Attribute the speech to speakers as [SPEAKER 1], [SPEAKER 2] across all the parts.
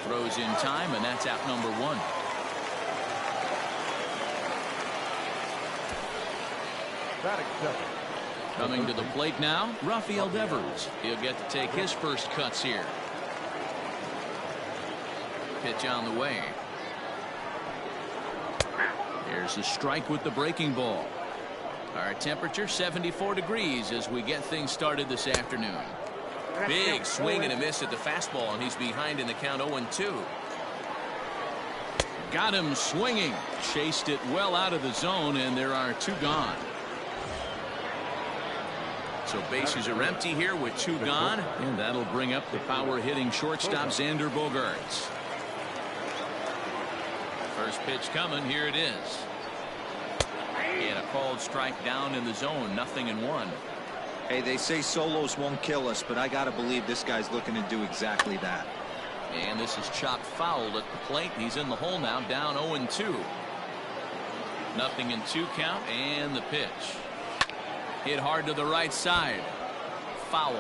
[SPEAKER 1] Throws in time, and that's out number one. Coming to the plate now, Rafael Devers. He'll get to take his first cuts here. Pitch on the way. There's a strike with the breaking ball. Our temperature 74 degrees as we get things started this afternoon. Big swing and a miss at the fastball, and he's behind in the count 0-2. Got him swinging. Chased it well out of the zone, and there are two gone. So bases are empty here with two gone, and that'll bring up the power hitting shortstop Xander Bogaerts. First pitch coming. Here it is. And a called strike down in the zone. 0-1.
[SPEAKER 2] Hey, they say solos won't kill us, but I gotta believe this guy's looking to do exactly that.
[SPEAKER 1] And this is chopped foul at the plate. He's in the hole now, down 0-2. 0-2 count, and the pitch. Hit hard to the right side. Foul.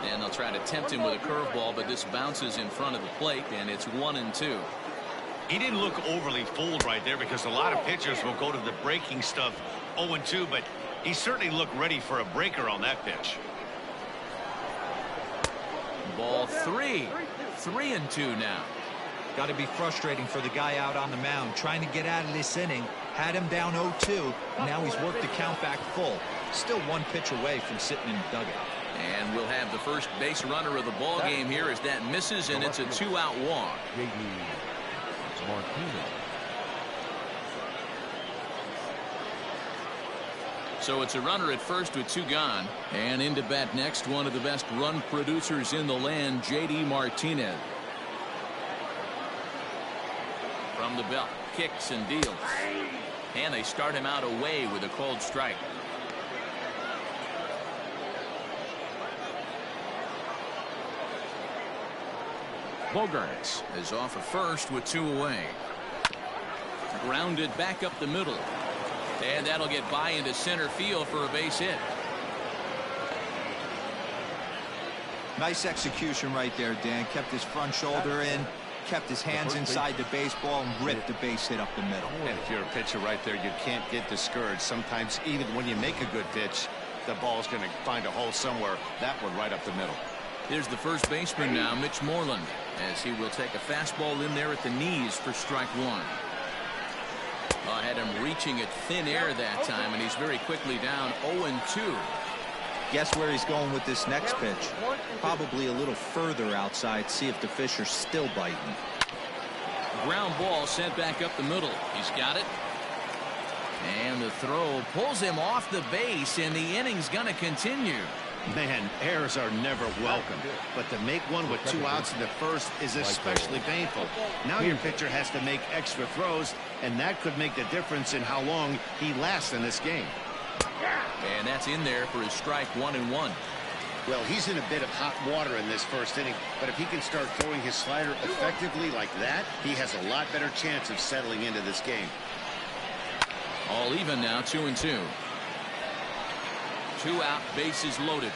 [SPEAKER 1] And they'll try to tempt him with a curveball, but this bounces in front of the plate, and it's 1-2.
[SPEAKER 3] He didn't look overly fooled right there because a lot of pitchers will go to the breaking stuff 0-2, but he certainly looked ready for a breaker on that pitch.
[SPEAKER 1] Ball 3. 3-2 now.
[SPEAKER 2] Got to be frustrating for the guy out on the mound trying to get out of this inning. Had him down 0-2. Now he's worked the count back full. Still one pitch away from sitting in the dugout.
[SPEAKER 1] And we'll have the first base runner of the ball game here as that misses, and it's a 2-out walk. So it's a runner at first with two gone, and into bat next, one of the best run producers in the land, J.D. Martinez. From the belt, kicks and deals, and they start him out away with a called strike. Bogaerts is off at first with two away. Grounded back up the middle, and that'll get by into center field for a base hit.
[SPEAKER 2] Nice execution right there, Dan. Kept his front shoulder in, kept his hands inside the baseball, and ripped the base hit up the middle.
[SPEAKER 3] And if you're a pitcher right there, you can't get discouraged. Sometimes even when you make a good pitch, the ball's going to find a hole somewhere. That one right up the middle.
[SPEAKER 1] Here's the first baseman now, Mitch Moreland, as he will take a fastball in there at the knees for strike one. I had him reaching at thin air that time, and he's very quickly down 0-2.
[SPEAKER 2] Guess where he's going with this next pitch? Probably a little further outside. See if the fish are still biting.
[SPEAKER 1] Ground ball sent back up the middle. He's got it. And the throw pulls him off the base, and the inning's going to continue.
[SPEAKER 3] Man, errors are never welcome, but to make one with two outs in the first is especially painful. Now your pitcher has to make extra throws, and that could make the difference in how long he lasts in this game.
[SPEAKER 1] And that's in there for his strike 1-1.
[SPEAKER 3] Well, he's in a bit of hot water in this first inning, but if he can start throwing his slider effectively like that, he has a lot better chance of settling into this game.
[SPEAKER 1] All even now, 2-2. 2 out, bases loaded.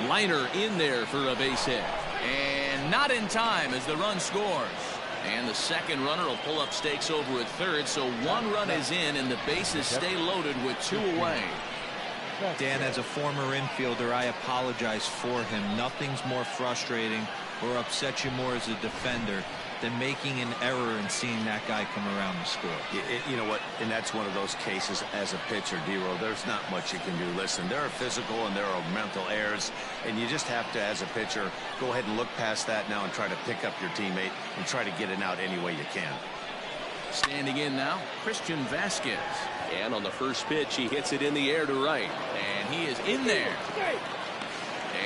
[SPEAKER 1] Liner in there for a base hit, and not in time as the run scores. And the second runner will pull up stakes over at third, so one run is in, and the bases stay loaded with 2 away.
[SPEAKER 2] Dan, as a former infielder, I apologize for him. Nothing's more frustrating or upsets you more as a defender than making an error and seeing that guy come around and score.
[SPEAKER 3] You know what? And that's one of those cases as a pitcher, D-Row. There's not much you can do. Listen, there are physical and there are mental errors, and you just have to, as a pitcher, go ahead and look past that now and try to pick up your teammate and try to get it out any way you can.
[SPEAKER 1] Standing in now, Christian Vasquez. And on the first pitch, he hits it in the air to right. And he is in there.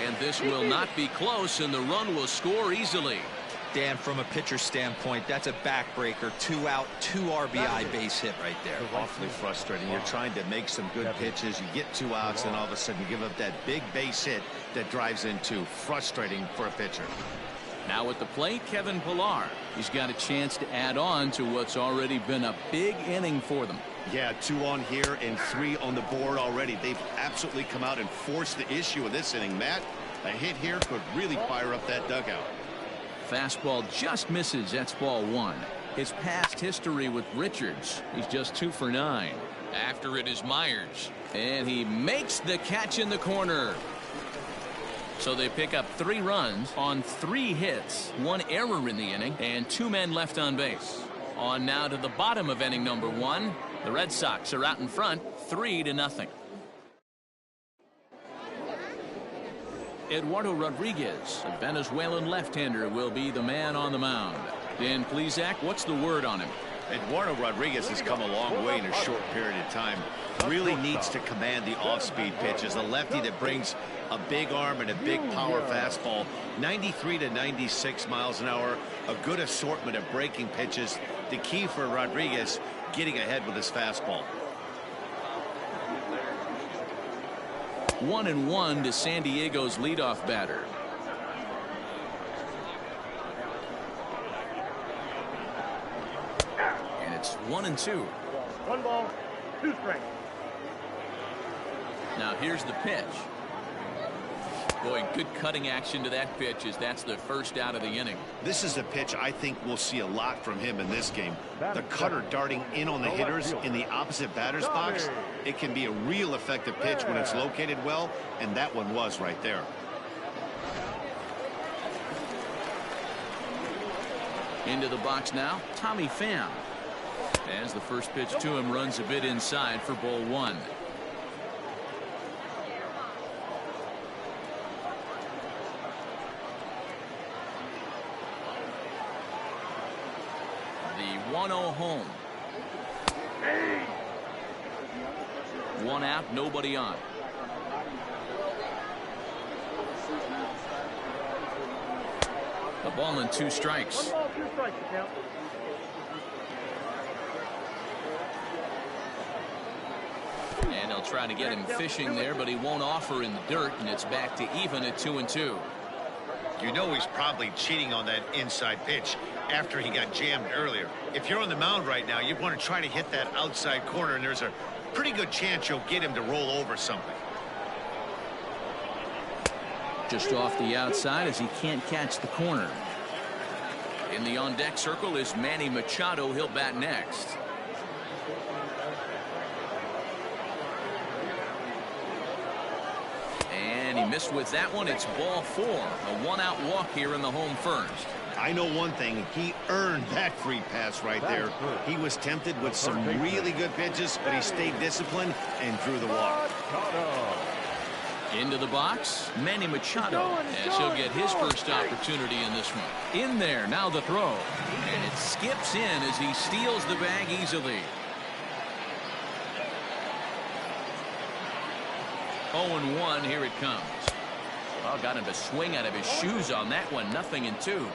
[SPEAKER 1] And this will not be close, and the run will score easily.
[SPEAKER 2] Dan, from a pitcher standpoint, that's a backbreaker. 2 out, 2 RBI base hit right there.
[SPEAKER 3] Awfully frustrating. You're trying to make some good pitches. You get 2 outs, and all of a sudden you give up that big base hit that drives in 2. Frustrating for a pitcher.
[SPEAKER 1] Now at the plate, Kevin Pillar. He's got a chance to add on to what's already been a big inning for them.
[SPEAKER 3] Yeah, 2 on here and 3 on the board already. They've absolutely come out and forced the issue of this inning. Matt, a hit here could really fire up that dugout.
[SPEAKER 1] Fastball just misses. That's ball 1. His past history with Richards, he's just 2 for 9. After it is Myers, and he makes the catch in the corner. So they pick up 3 runs on 3 hits, 1 error in the inning, and 2 men left on base. On now to the bottom of inning number 1. The Red Sox are out in front, 3-0. Eduardo Rodriguez, a Venezuelan left-hander, will be the man on the mound. Dan Plesac, what's the word on him?
[SPEAKER 3] Eduardo Rodriguez has come a long way in a short period of time. Really needs to command the off-speed pitches. A lefty that brings a big arm and a big power fastball. 93 to 96 miles an hour. A good assortment of breaking pitches. The key for Rodriguez, getting ahead with his fastball.
[SPEAKER 1] 1-1 to San Diego's leadoff batter. And it's 1-2.
[SPEAKER 4] 1 ball, 2 strikes.
[SPEAKER 1] Now here's the pitch. Boy, good cutting action to that pitch as that's the first out of the inning.
[SPEAKER 3] This is a pitch I think we'll see a lot from him in this game. The cutter darting in on the hitters in the opposite batter's box. It can be a real effective pitch when it's located well, and that one was right there.
[SPEAKER 1] Into the box now, Tommy Pham. As the first pitch to him runs a bit inside for ball 1. The 1-0 home. 1 out, nobody on. The ball and 2 strikes.
[SPEAKER 4] 1 ball, 2 strikes, the count.
[SPEAKER 1] And they'll try to get him fishing there, but he won't offer in the dirt, and it's back to even at 2-2.
[SPEAKER 3] You know he's probably cheating on that inside pitch after he got jammed earlier. If you're on the mound right now, you want to try to hit that outside corner, and there's a pretty good chance you'll get him to roll over something.
[SPEAKER 1] Just off the outside as he can't catch the corner. In the on-deck circle is Manny Machado. He'll bat next. And he missed with that one. It's ball 4. A 1-out walk here in the home first.
[SPEAKER 3] I know one thing. He earned that free pass right there. He was tempted with some really good pitches, but he stayed disciplined and drew the walk.
[SPEAKER 1] Into the box, Manny Machado, as he'll get his first opportunity in this one. In there, now the throw. And it skips in as he steals the bag easily. 0-1, here it comes. Well, got him to swing out of his shoes on that one. 0-2.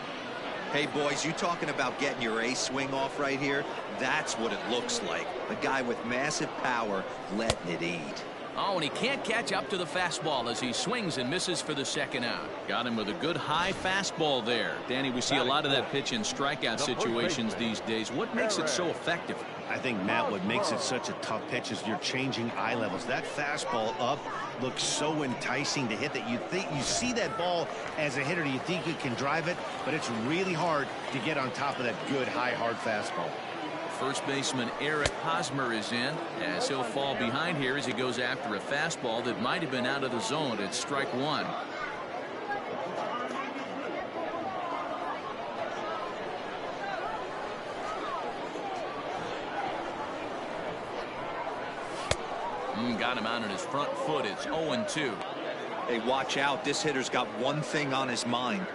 [SPEAKER 2] Hey, boys, you talking about getting your ace swing off right here? That's what it looks like. A guy with massive power letting it eat.
[SPEAKER 1] Oh, and he can't catch up to the fastball as he swings and misses for the second out. Got him with a good high fastball there. Danny, we see a lot of that pitch in strikeout situations these days. What makes it so effective?
[SPEAKER 3] I think, Matt, what makes it such a tough pitch is you're changing eye levels. That fastball up looks so enticing to hit that you see that ball as a hitter, you think you can drive it, but it's really hard to get on top of that good high hard fastball.
[SPEAKER 1] First baseman Eric Hosmer is in as he'll fall behind here as he goes after a fastball that might have been out of the zone. It's strike 1. Got him out on his front foot. It's 0-2.
[SPEAKER 2] Hey, watch out. This hitter's got one thing on his mind.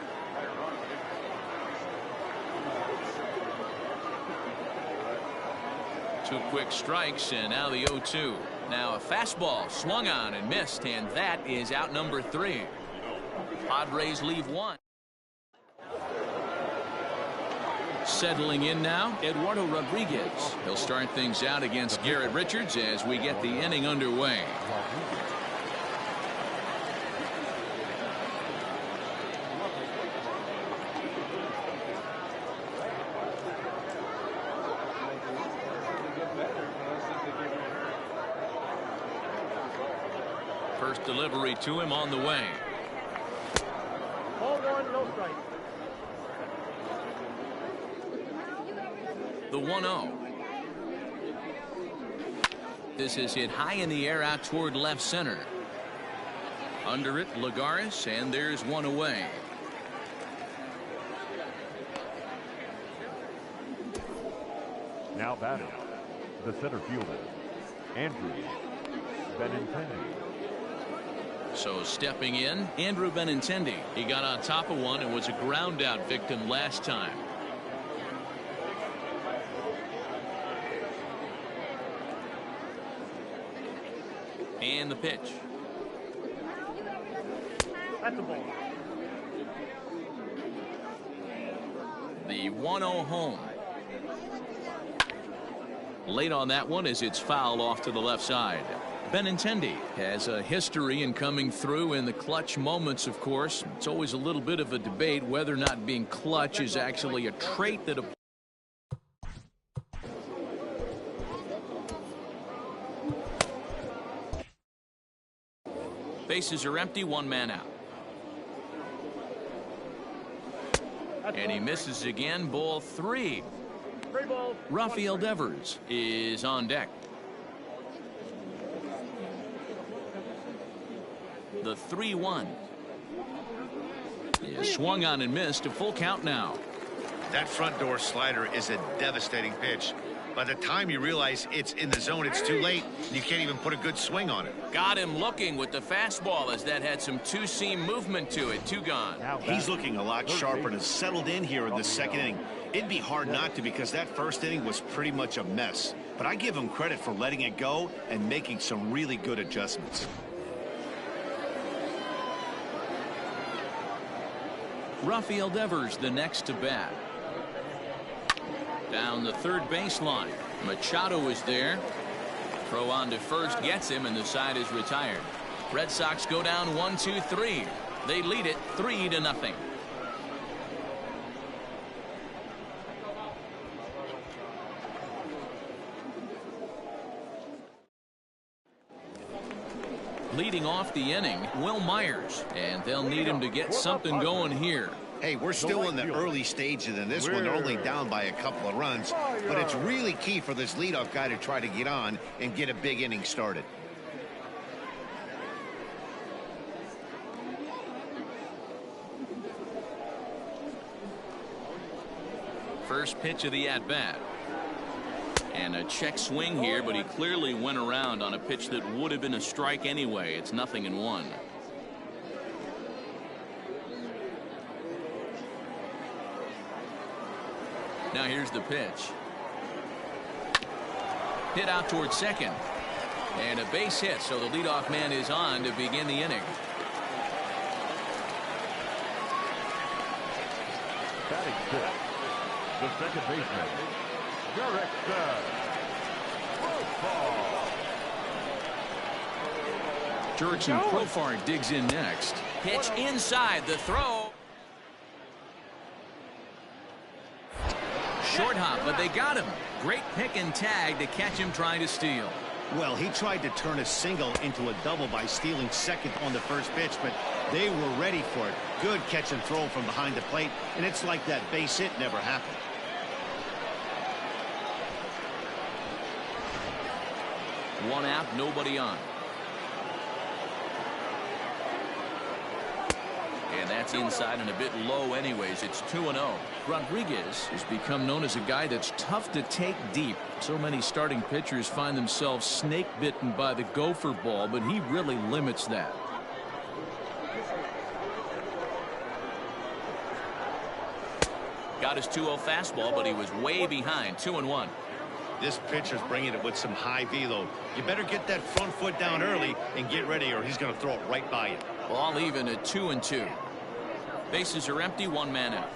[SPEAKER 1] Two quick strikes, and now the 0-2. Now a fastball swung on and missed, and that is out number 3. Padres leave 1. Settling in now, Eduardo Rodriguez. He'll start things out against Garrett Richards as we get the inning underway. First delivery to him on the way.
[SPEAKER 4] Ball one, no strike.
[SPEAKER 1] The 1-0. This is hit high in the air out toward left center. Under it, Lagares, and there's one away.
[SPEAKER 5] Now batting, the center fielder, Andrew Benintendi.
[SPEAKER 1] So stepping in, Andrew Benintendi. He got on top of one and was a ground out victim last time. And the pitch.
[SPEAKER 4] That's a ball.
[SPEAKER 1] The 1-0 home. Late on that one as it's fouled off to the left side. Benintendi has a history in coming through in the clutch moments, of course. It's always a little bit of a debate whether or not being clutch is actually a trait that a bases are empty, one man out. And he misses again, ball 3. Rafael Devers is on deck. The 3-1. He swung on and missed. A full count now.
[SPEAKER 3] That front door slider is a devastating pitch. By the time you realize it's in the zone, it's too late. You can't even put a good swing on it.
[SPEAKER 1] Got him looking with the fastball as that had some two-seam movement to it. 2 gone.
[SPEAKER 3] He's looking a lot sharper and has settled in here in the second inning. It'd be hard not to because that first inning was pretty much a mess. But I give him credit for letting it go and making some really good adjustments.
[SPEAKER 1] Rafael Devers the next to bat. Down the third baseline. Machado is there. Throw on to first gets him, and the side is retired. Red Sox go down 1-2-3. They lead it 3-0. Leading off the inning, Will Myers, and they'll need him to get something going here.
[SPEAKER 3] Hey, we're still in the early stages in this one. They're only down by a couple of runs, but it's really key for this leadoff guy to try to get on and get a big inning started.
[SPEAKER 1] First pitch of the at-bat. And a check swing here, but he clearly went around on a pitch that would have been a strike anyway. It's 0-1. Now here's the pitch. Hit out towards second. And a base hit, so the leadoff man is on to begin the inning.
[SPEAKER 5] Batting fifth, the second baseman, Derek Profar.
[SPEAKER 1] Jurickson Profar digs in next. Pitch inside, the throw. Short hop, but they got him. Great pick and tag to catch him trying to steal.
[SPEAKER 3] Well, he tried to turn a single into a double by stealing second on the first pitch, but they were ready for it. Good catch and throw from behind the plate, and it's like that base hit never happened.
[SPEAKER 1] One out, nobody on. And that's inside and a bit low anyways. It's 2-0. Rodriguez has become known as a guy that's tough to take deep. So many starting pitchers find themselves snake bitten by the gopher ball, but he really limits that. Got his 2-0 fastball, but he was way behind. 2-1.
[SPEAKER 3] This pitcher's bringing it with some high velo. You better get that front foot down early and get ready, or he's going to throw it right by you.
[SPEAKER 1] All even at 2-2. Bases are empty, one man out.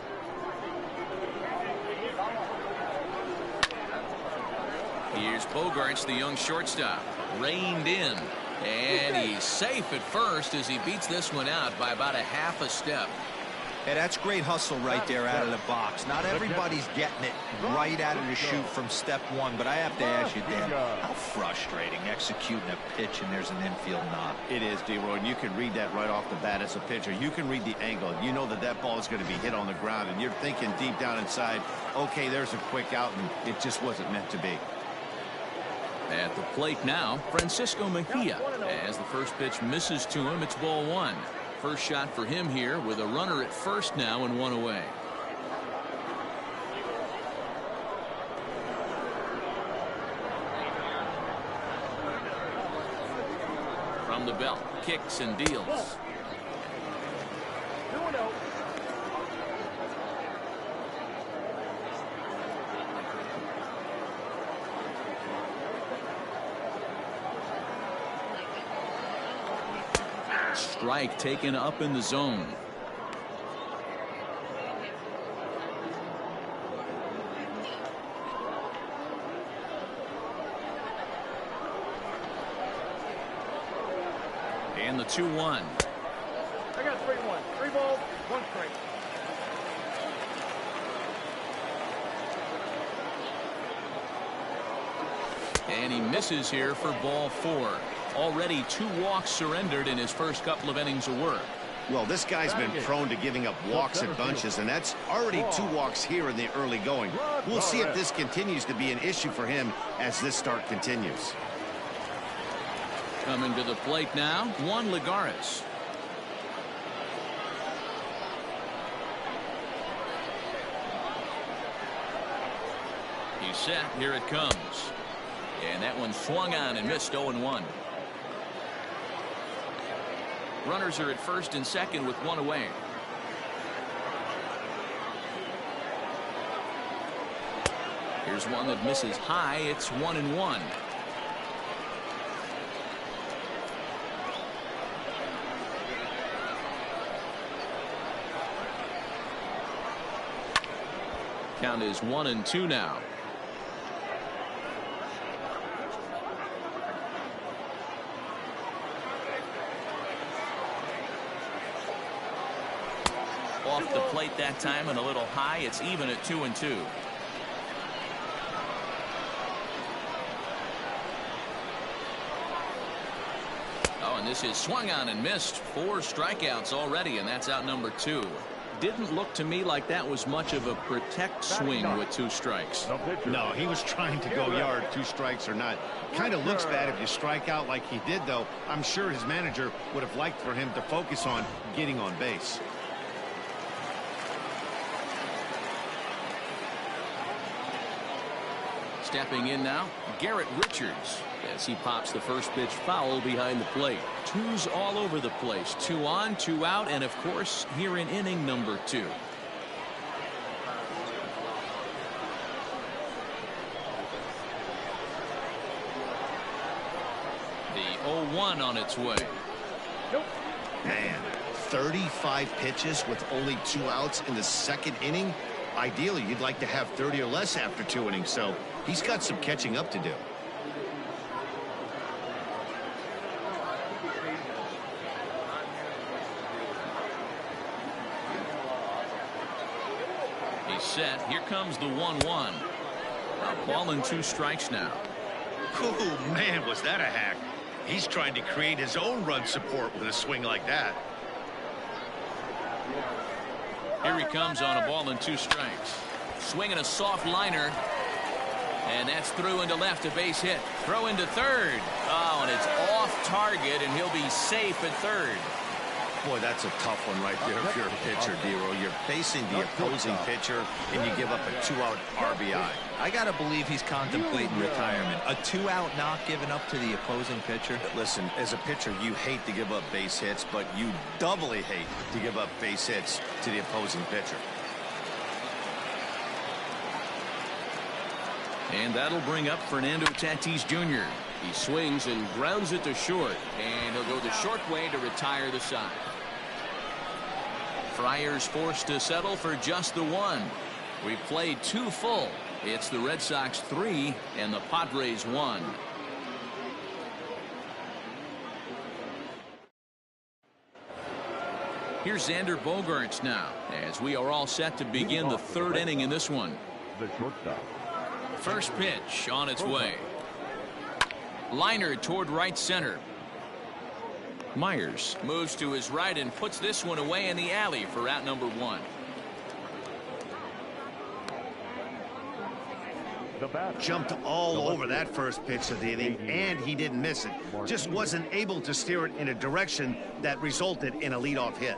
[SPEAKER 1] Here's Bogarts, the young shortstop. Reined in. And he's safe at first as he beats this one out by about a half a step.
[SPEAKER 2] Hey, that's great hustle right there out of the box. Not everybody's getting it right out of the chute from step one, but I have to ask you, Dan, how frustrating executing a pitch and there's an infield knock.
[SPEAKER 3] It is, D-Roy, and you can read that right off the bat as a pitcher. You can read the angle. You know that that ball is going to be hit on the ground, and you're thinking deep down inside, okay, there's a quick out, and it just wasn't meant to be.
[SPEAKER 1] At the plate now, Francisco Mejia. As the first pitch misses to him, it's ball one. First shot for him here with a runner at first now and one away. From the belt, kicks and deals.
[SPEAKER 4] 2-0.
[SPEAKER 1] Strike taken up in the zone. And the 2-1.
[SPEAKER 4] I got 3-1. 3 balls, 1 strike.
[SPEAKER 1] And he misses here for ball 4. Already 2 walks surrendered in his first couple of innings of work.
[SPEAKER 3] Well, this guy's been prone to giving up walks in bunches, and that's already 2 walks here in the early going. We'll see if this continues to be an issue for him as this start continues.
[SPEAKER 1] Coming to the plate now, Juan Lagares. He's set. Here it comes. And that one swung on and missed 0-1. Runners are at first and second with 1 away. Here's one that misses high. It's 1-1. Count is 1-2 now. Off the plate that time and a little high. It's even at 2-2. Oh, and this is swung on and missed. 4 strikeouts already, and that's out number 2. Didn't look to me like that was much of a protect swing with 2 strikes.
[SPEAKER 3] No, he was trying to go yard, 2 strikes or not. Kind of looks bad if you strike out like he did, though. I'm sure his manager would have liked for him to focus on getting on base.
[SPEAKER 1] Stepping in now, Garrett Richards, as he pops the first pitch foul behind the plate. 2s all over the place. 2 on, 2 out, and of course here in inning number 2. The 0-1 on its way.
[SPEAKER 3] Man, 35 pitches with only 2 outs in the second inning. Ideally, you'd like to have 30 or less after 2 innings, so he's got some catching up to do.
[SPEAKER 1] He's set. Here comes the 1-1. A ball and 2 strikes now.
[SPEAKER 3] Oh, man, was that a hack. He's trying to create his own run support with a swing like that.
[SPEAKER 1] Here he comes on a ball and 2 strikes. Swinging a soft liner. And that's through into left, a base hit. Throw into third. Oh, and it's off target, and he'll be safe at third.
[SPEAKER 3] Boy, that's a tough one right there if you're a pitcher, D-Roy. You're facing the opposing pitcher, and you give up a 2-out RBI.
[SPEAKER 2] I got to believe he's contemplating retirement. A 2-out knock given up to the opposing pitcher.
[SPEAKER 3] Listen, as a pitcher, you hate to give up base hits, but you doubly hate to give up base hits to the opposing pitcher.
[SPEAKER 1] And that'll bring up Fernando Tatis Jr. He swings and grounds it to short, and he'll go the short way to retire the side. Friars forced to settle for just the 1. We've played 2 full. It's the Red Sox 3 and the Padres 1. Here's Xander Bogaerts now, as we are all set to begin the third inning in this one.
[SPEAKER 5] The shortstop.
[SPEAKER 1] First pitch on its way. Liner toward right center. Myers moves to his right and puts this one away in the alley for out number one.
[SPEAKER 5] The batter.
[SPEAKER 6] Jumped all over that first pitch of the inning, and he didn't miss it. Just wasn't able to steer it in a direction that resulted in a leadoff hit.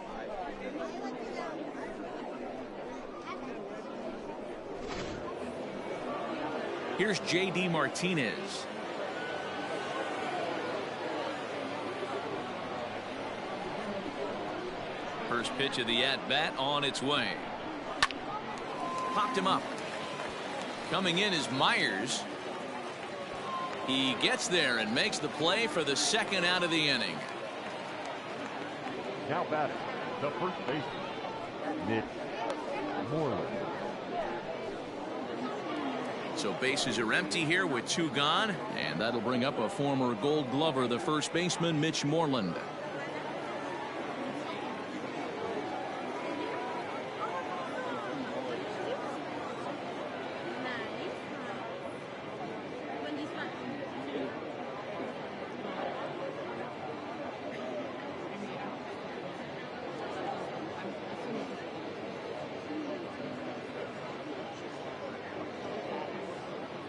[SPEAKER 1] Here's J.D. Martinez. First pitch of the at-bat on its way. Popped him up. Coming in is Myers. He gets there and makes the play for the second out of the inning.
[SPEAKER 5] Now batting, the first baseman, Mitch Moreland.
[SPEAKER 1] So bases are empty here with two gone, and that'll bring up a former Gold Glover, the first baseman, Mitch Moreland.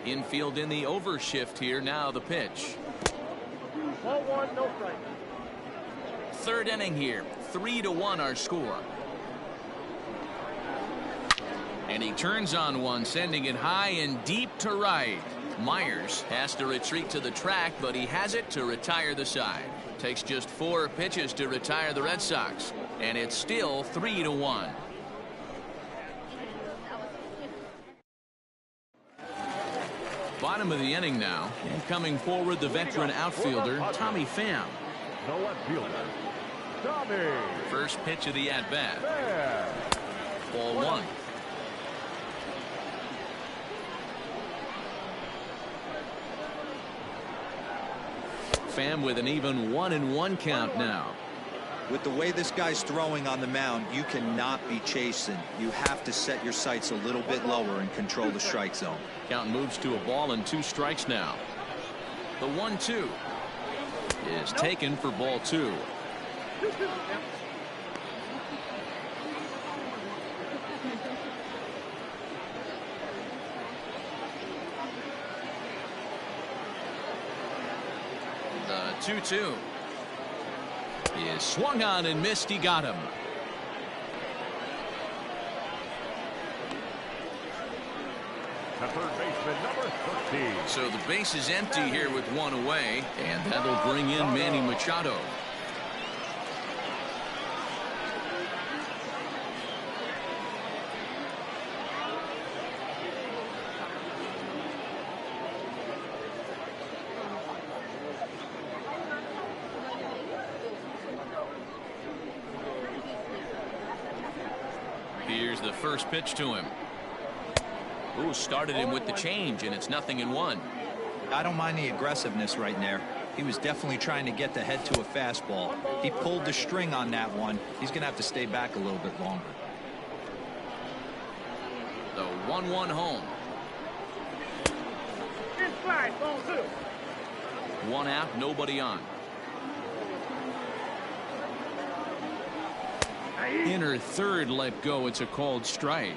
[SPEAKER 1] Infield in the overshift here. Now the pitch.
[SPEAKER 4] Ball one, no strike.
[SPEAKER 1] Third inning here. 3-1 our score. And he turns on one, sending it high and deep to right. Myers has to retreat to the track, but he has it to retire the side. Takes just 4 pitches to retire the Red Sox, and it's still 3-1. Bottom of the inning now, and coming forward the veteran outfielder Tommy Pham.
[SPEAKER 5] The left fielder, Tommy.
[SPEAKER 1] First pitch of the at-bat.
[SPEAKER 5] There.
[SPEAKER 1] Ball one. Pham with an even 1-1 count now.
[SPEAKER 2] With the way this guy's throwing on the mound, you cannot be chasing. You have to set your sights a little bit lower and control the strike zone.
[SPEAKER 1] Count moves to a ball and 2 strikes now. The 1-2 is taken for ball 2. The 2-2 is swung on and missed. He got him.
[SPEAKER 5] The third baseman, number 13.
[SPEAKER 1] So the base is empty here with 1 away, and that'll bring in Manny Machado. Here's the first pitch to him. Ooh, started him with the change, and it's 0-1.
[SPEAKER 2] I don't mind the aggressiveness right there. He was definitely trying to get the head to a fastball. He pulled the string on that one. He's going to have to stay back a little bit longer.
[SPEAKER 1] The 1-1 home.
[SPEAKER 4] Inside, ball 2.
[SPEAKER 1] 1 out, nobody on. Inner third let go. It's a called strike.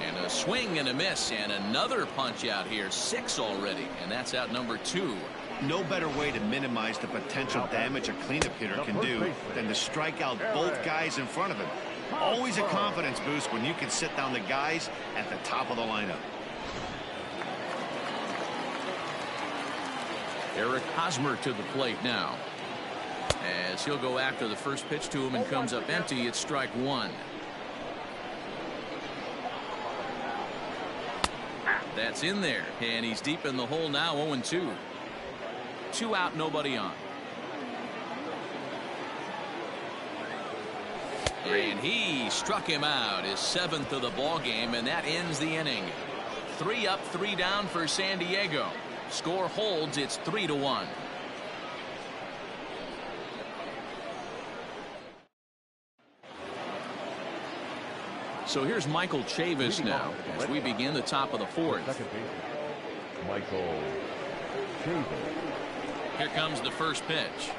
[SPEAKER 1] And a swing and a miss, and another punch out here. 6 already, and that's out number 2.
[SPEAKER 6] No better way to minimize the potential damage a cleanup hitter can do than to strike out both guys in front of him. Always a confidence boost when you can sit down the guys at the top of the lineup.
[SPEAKER 1] Eric Hosmer to the plate now, as he'll go after the first pitch to him and comes up empty. It's strike 1. That's in there, and he's deep in the hole now. 0-2. 2 out, nobody on. And he struck him out, his 7th of the ball game, and that ends the inning. 3 up, 3 down for San Diego. Score holds. It's 3-1. So here's Michael Chavis now as we begin the top of the fourth.
[SPEAKER 5] Second baseman, Michael Chavis.
[SPEAKER 1] Here comes the first pitch.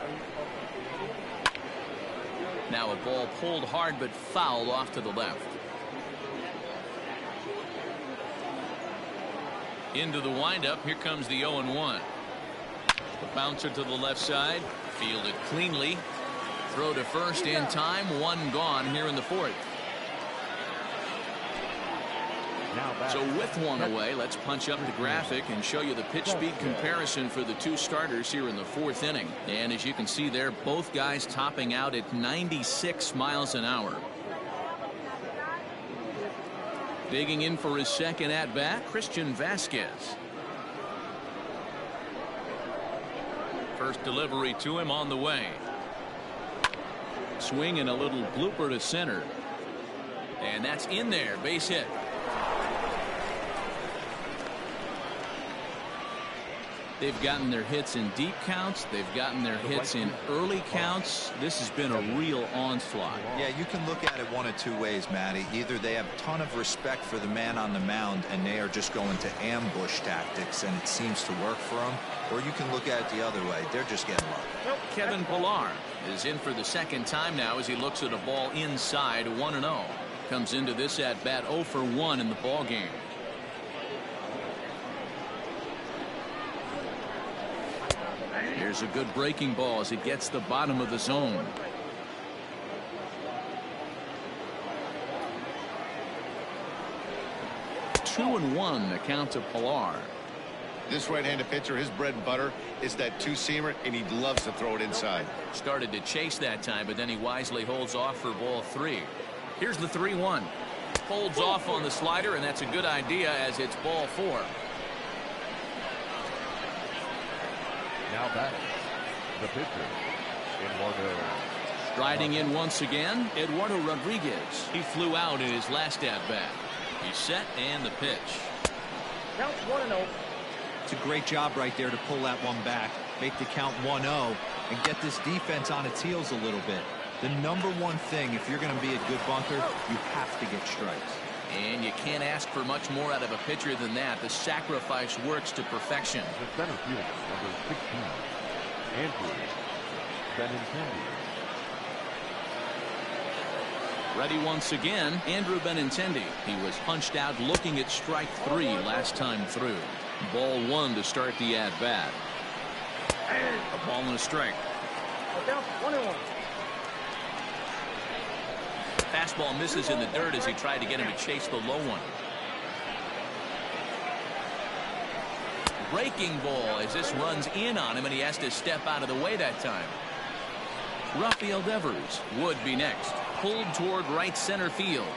[SPEAKER 1] Now a ball pulled hard but fouled off to the left. Into the windup. Here comes the 0-1. The bouncer to the left side. Fielded cleanly. Throw to first in time. One gone here in the fourth. So with one away, let's punch up the graphic and show you the pitch speed comparison for the two starters here in the fourth inning. And as you can see there, both guys topping out at 96 miles an hour. Digging in for his second at-bat, Christian Vasquez. First delivery to him on the way. Swing and a little blooper to center. And that's in there, base hit. They've gotten their hits in deep counts. They've gotten their hits in early counts. This has been a real onslaught.
[SPEAKER 2] Yeah, you can look at it one of two ways, Matty. Either they have a ton of respect for the man on the mound and they are just going to ambush tactics and it seems to work for them. Or you can look at it the other way. They're just getting lucky.
[SPEAKER 1] Kevin Pillar is in for the second time now as he looks at a ball inside 1-0. Comes into this at bat 0 for 1 in the ball game. Here's a good breaking ball as it gets the bottom of the zone. Two and one the count to Pillar.
[SPEAKER 6] This right-handed pitcher, his bread and butter is that two-seamer, and he loves to throw it inside.
[SPEAKER 1] Started to chase that time, but then he wisely holds off for ball 3. Here's the 3-1. Holds off on the slider, and that's a good idea as it's ball 4.
[SPEAKER 5] Now batting, the pitcher, Eduardo.
[SPEAKER 1] Striding in once again, Eduardo Rodriguez. He flew out in his last at-bat. He's set and the pitch.
[SPEAKER 4] Counts 1-0.
[SPEAKER 2] It's a great job right there to pull that one back, make the count 1-0, and get this defense on its heels a little bit. The number one thing, if you're going to be a good bunker, you have to get strikes.
[SPEAKER 1] And you can't ask for much more out of a pitcher than that. The sacrifice works to perfection.
[SPEAKER 5] The center fielder, number 16, Andrew Benintendi.
[SPEAKER 1] Ready once again, Andrew Benintendi. He was punched out looking at strike 3 last time through. Ball 1 to start the at-bat. A ball and a strike.
[SPEAKER 4] Down 1-1.
[SPEAKER 1] Fastball misses in the dirt as he tried to get him to chase the low one. Breaking ball as this runs in on him and he has to step out of the way that time. Rafael Devers would be next. Pulled toward right center field.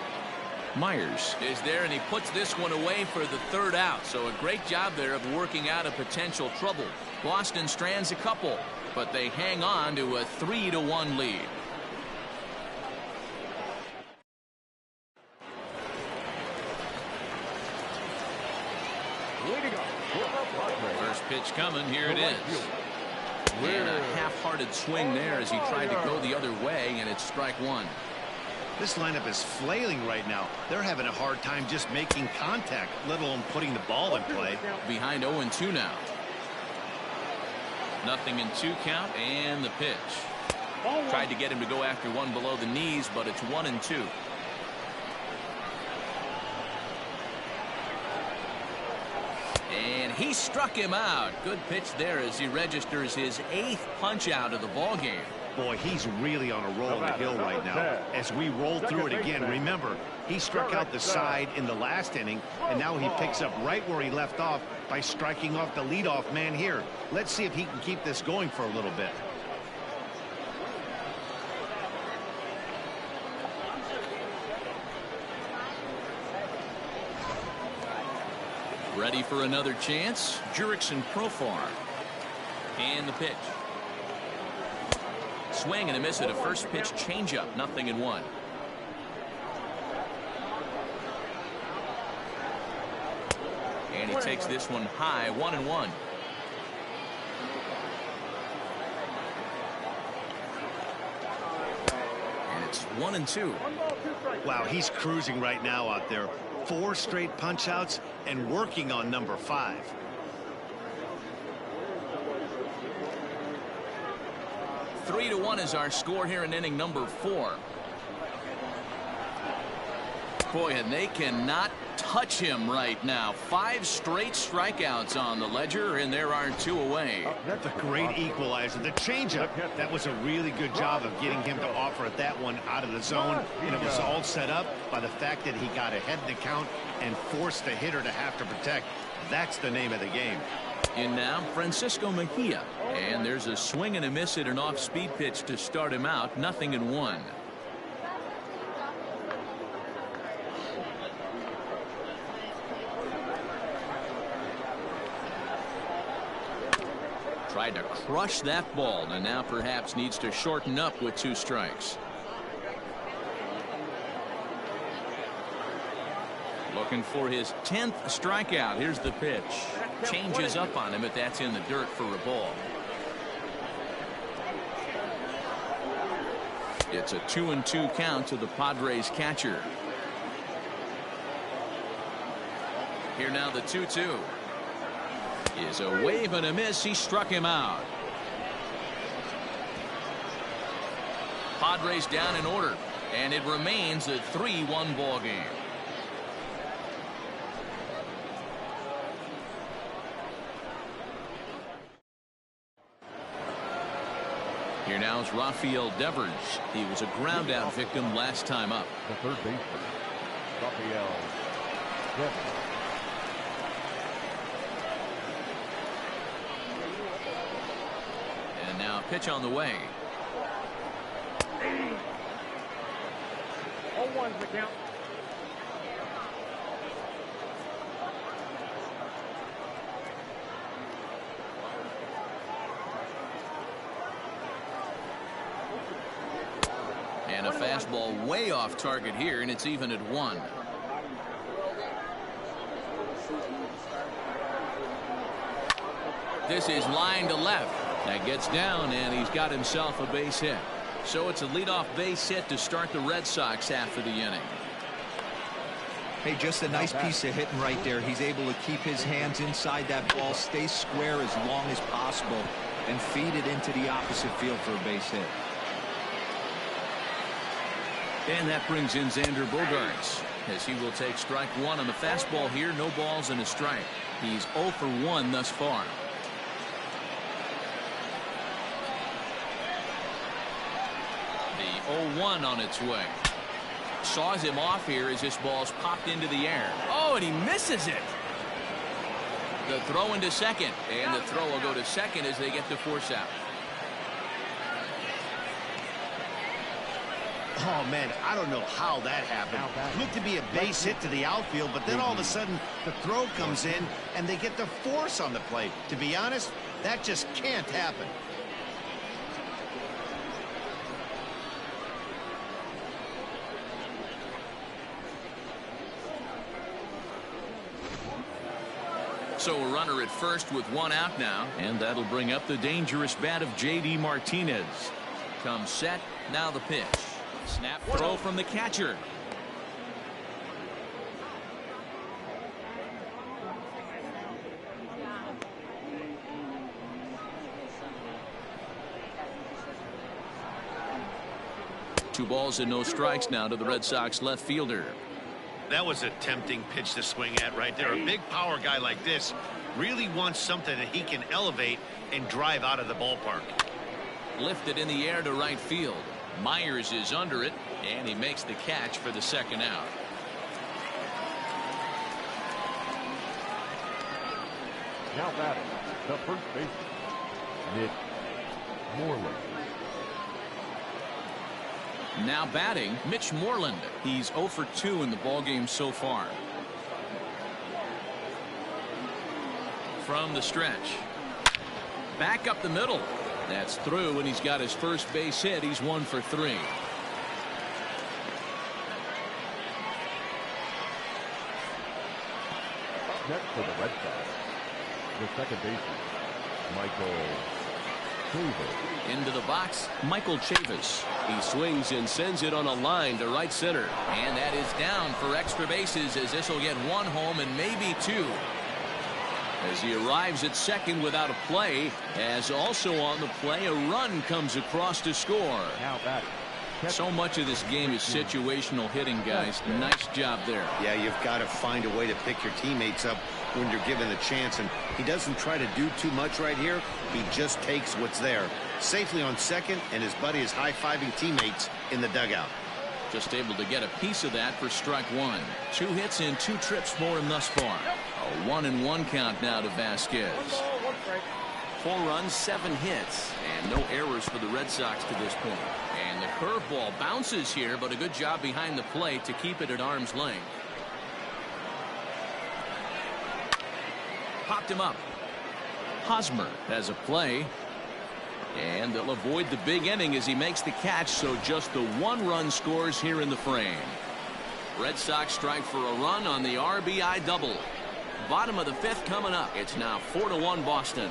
[SPEAKER 1] Myers is there and he puts this one away for the third out. So a great job there of working out a potential trouble. Boston strands a couple, but they hang on to a 3-1 lead. First pitch coming. Here it is. And a half-hearted swing there as he tried to go the other way, and it's strike 1.
[SPEAKER 6] This lineup is flailing right now. They're having a hard time just making contact, let alone putting the ball in play.
[SPEAKER 1] Behind 0-2 now. 0-2 count, and the pitch. Tried to get him to go after one below the knees, but it's 1-2. And he struck him out. Good pitch there as he registers his 8th punch out of the ball game.
[SPEAKER 6] Boy, he's really on a roll on the hill right now. As we roll through it again, remember, he struck out the side in the last inning, and now he picks up right where he left off by striking off the leadoff man here. Let's see if he can keep this going for a little bit.
[SPEAKER 1] Ready for another chance. Jurickson Profar. And the pitch. Swing and a miss at a first pitch changeup. 0-1. And he takes this one high. 1-1. 1-2.
[SPEAKER 6] Wow, he's cruising right now out there. 4 straight punch outs and working on number 5.
[SPEAKER 1] Three to 1 is our score here in inning number 4. Boy, and they cannot touch him right now. 5 straight strikeouts on the ledger, and there are 2 away.
[SPEAKER 6] That's a great equalizer. The changeup, that was a really good job of getting him to offer at that one out of the zone, and it was all set up by the fact that he got ahead in the count and forced the hitter to have to protect. That's the name of the game.
[SPEAKER 1] In now, Francisco Mejia. And there's a swing and a miss at an off-speed pitch to start him out. 0-1. Tried to crush that ball, and now perhaps needs to shorten up with 2 strikes. Looking for his 10th strikeout. Here's the pitch. Changes up on him, but that's in the dirt for a ball. It's a 2-2 count to the Padres catcher. Here now the 2-2. Is a wave and a miss. He struck him out. Padres down in order, and it remains a 3-1 ball game. Here now is Rafael Devers. He was a ground out victim last time up.
[SPEAKER 5] The third baseman, Rafael Devers.
[SPEAKER 1] And now pitch on the way.
[SPEAKER 4] 0-1's the count.
[SPEAKER 1] And a fastball way off target here, and it's even at 1. This is line to left. That gets down, and he's got himself a base hit. So it's a leadoff base hit to start the Red Sox half of the inning.
[SPEAKER 2] Hey, just a nice piece of hitting right there. He's able to keep his hands inside that ball, stay square as long as possible, and feed it into the opposite field for a base hit.
[SPEAKER 1] And that brings in Xander Bogaerts, as he will take strike 1 on the fastball here. No balls and a strike. He's 0 for 1 thus far. The 0-1 on its way. Saws him off here as this ball's popped into the air. Oh, and he misses it. The throw into second, and the throw will go to second as they get the force out.
[SPEAKER 6] Oh, man, I don't know how that happened. Looked to be a base hit to the outfield, but then all of a sudden the throw comes in and they get the force on the plate. To be honest, that just can't happen.
[SPEAKER 1] So a runner at first with 1 out now, and that'll bring up the dangerous bat of J.D. Martinez. Comes set, now the pitch. Snap throw from the catcher. Two balls and no strikes now to the Red Sox left fielder.
[SPEAKER 6] That was a tempting pitch to swing at right there. A big power guy like this really wants something that he can elevate and drive out of the ballpark.
[SPEAKER 1] Lifted in the air to right field. Myers is under it, and he makes the catch for the second out.
[SPEAKER 5] Now batting, the first baseman, Mitch Moreland.
[SPEAKER 1] Now batting, Mitch Moreland. He's 0 for 2 in the ballgame so far. From the stretch. Back up the middle. That's through, and he's got his first base hit. He's 1 for 3.
[SPEAKER 5] Next for the Red Sox, the second baseman, Michael
[SPEAKER 1] Into the box, Michael Chavis. He swings and sends it on a line to right center. And that is down for extra bases, as this will get one home and maybe two. As he arrives at second without a play, as also on the play, a run comes across to score.
[SPEAKER 5] Now back.
[SPEAKER 1] So much of this game is situational hitting, guys. Nice job there.
[SPEAKER 6] Yeah, you've got to find a way to pick your teammates up when you're given the chance, and he doesn't try to do too much right here. He just takes what's there. Safely on second, and his buddy is high-fiving teammates in the dugout.
[SPEAKER 1] Just able to get a piece of that for strike one. 2 hits in 2 trips for him thus far. A 1-1 count now to Vasquez. 4 runs, 7 hits, and no errors for the Red Sox to this point. And the curveball bounces here, but a good job behind the plate to keep it at arm's length. Popped him up. Hosmer has a play. And they'll avoid the big inning as he makes the catch, so just the 1 run scores here in the frame. Red Sox strike for a run on the RBI double. Bottom of the 5th coming up. It's now 4-1 Boston.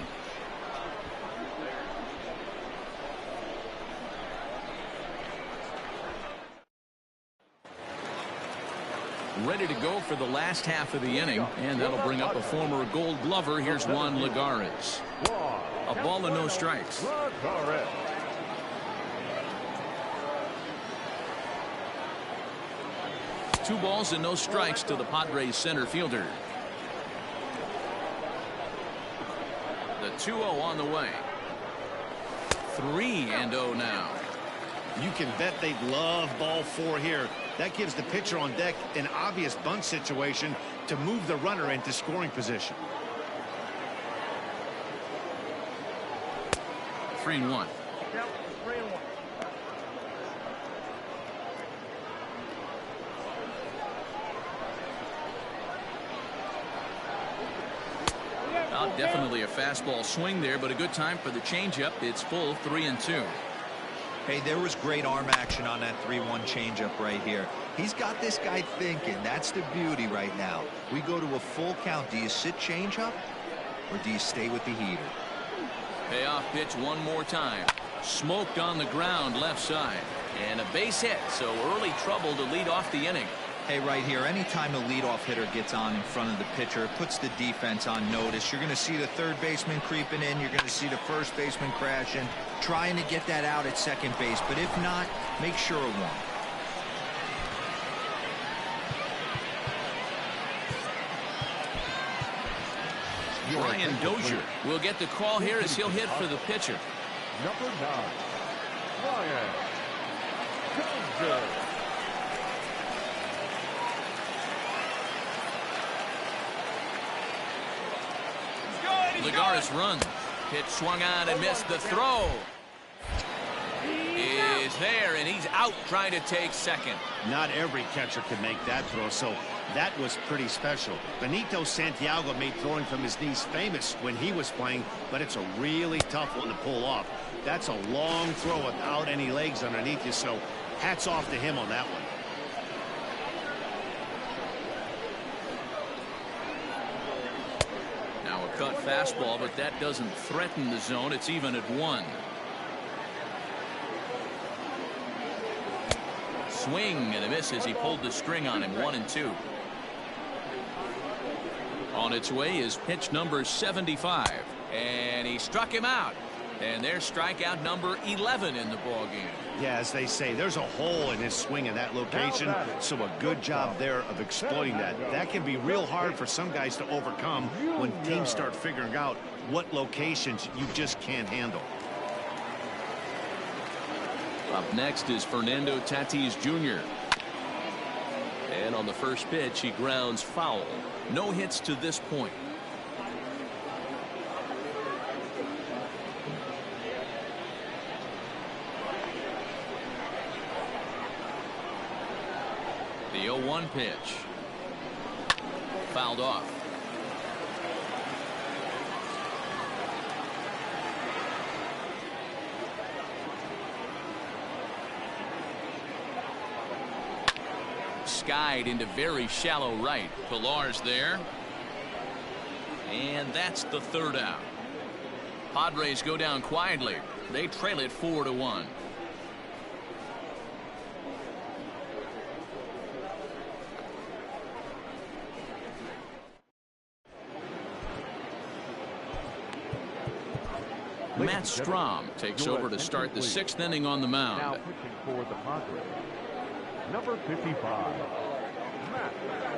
[SPEAKER 1] Ready to go for the last half of the inning, and that'll bring up a former Gold Glover. Here's Juan Lagares. A ball and no strikes. 2 balls and no strikes to the Padres center fielder. The 2-0 on the way. 3-0 now.
[SPEAKER 6] You can bet they'd love ball 4 here. That gives the pitcher on deck an obvious bunt situation to move the runner into scoring position.
[SPEAKER 1] 3-1.
[SPEAKER 4] Yep, 3-1.
[SPEAKER 1] Definitely a fastball swing there, but a good time for the changeup. It's full 3-2.
[SPEAKER 2] Hey, there was great arm action on that 3-1 changeup right here. He's got this guy thinking. That's the beauty right now. We go to a full count. Do you sit changeup or do you stay with the heater?
[SPEAKER 1] Payoff pitch one more time. Smoked on the ground left side. And a base hit, so early trouble to lead off the inning.
[SPEAKER 2] Hey, right here, anytime a leadoff hitter gets on in front of the pitcher, it puts the defense on notice. You're going to see the third baseman creeping in. You're going to see the first baseman crashing, trying to get that out at second base. But if not, make sure of one.
[SPEAKER 1] Brian Dozier will get the call here as he'll hit for the pitcher.
[SPEAKER 5] Number 9, Brian Dozier.
[SPEAKER 1] Lagares runs. Pitch swung on and missed. The throw is there, and he's out trying to take second.
[SPEAKER 6] Not every catcher can make that throw, so that was pretty special. Benito Santiago made throwing from his knees famous when he was playing, but it's a really tough one to pull off. That's a long throw without any legs underneath you, so hats off to him on that one.
[SPEAKER 1] Now a cut fastball, but that doesn't threaten the zone. It's even at 1. Swing and a miss as he pulled the string on him. 1-2. On its way is pitch number 75, and he struck him out. And there's strikeout number 11 in the ballgame.
[SPEAKER 6] Yeah, as they say, there's a hole in his swing in that location, so a good job there of exploiting that. That can be real hard for some guys to overcome when teams start figuring out what locations you just can't handle.
[SPEAKER 1] Up next is Fernando Tatis Jr. And on the first pitch, he grounds foul. No hits to this point. The 0-1 pitch. Fouled off. Skied into very shallow right. Pilar's there. And that's the third out. Padres go down quietly. They trail it 4-1. Matt Strom takes over to start the 6th inning on the mound.
[SPEAKER 5] Now pitching for the Padres, number 55, Matt Strom.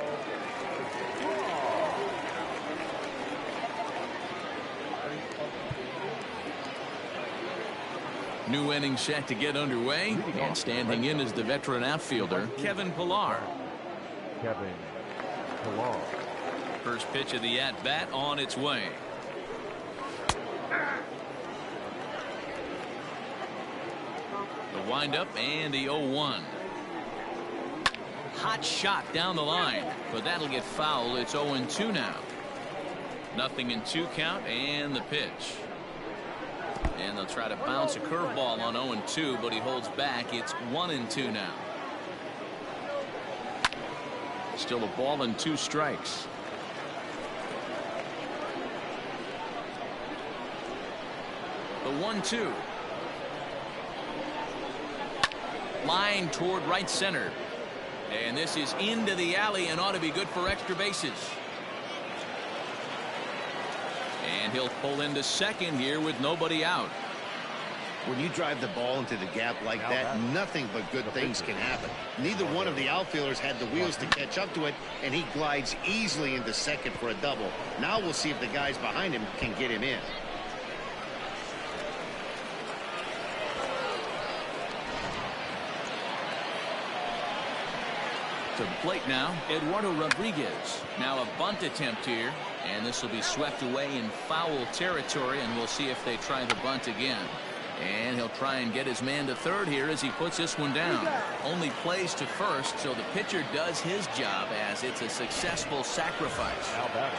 [SPEAKER 1] New inning set to get underway, and standing in is the veteran outfielder Kevin Pillar.
[SPEAKER 5] Kevin Pillar.
[SPEAKER 1] First pitch of the at-bat on its way. The windup and the 0-1. Hot shot down the line, but that'll get foul. It's 0-2 now. Nothing in 2 count, and the pitch. And they'll try to bounce a curveball on 0-2, but he holds back. It's 1-2 now. Still a ball and 2 strikes. The 1-2. Line toward right center. And this is into the alley and ought to be good for extra bases. And he'll pull into second here with nobody out.
[SPEAKER 6] When you drive the ball into the gap like that, nothing but good things can happen. Neither one of the outfielders had the wheels to catch up to it, and he glides easily into second for a double. Now we'll see if the guys behind him can get him in.
[SPEAKER 1] To the plate now, Eduardo Rodriguez. Now a bunt attempt here, and this will be swept away in foul territory, and we'll see if they try the bunt again. And he'll try and get his man to third here as he puts this one down. Only plays to first, so the pitcher does his job as it's a successful sacrifice.
[SPEAKER 5] Now batting,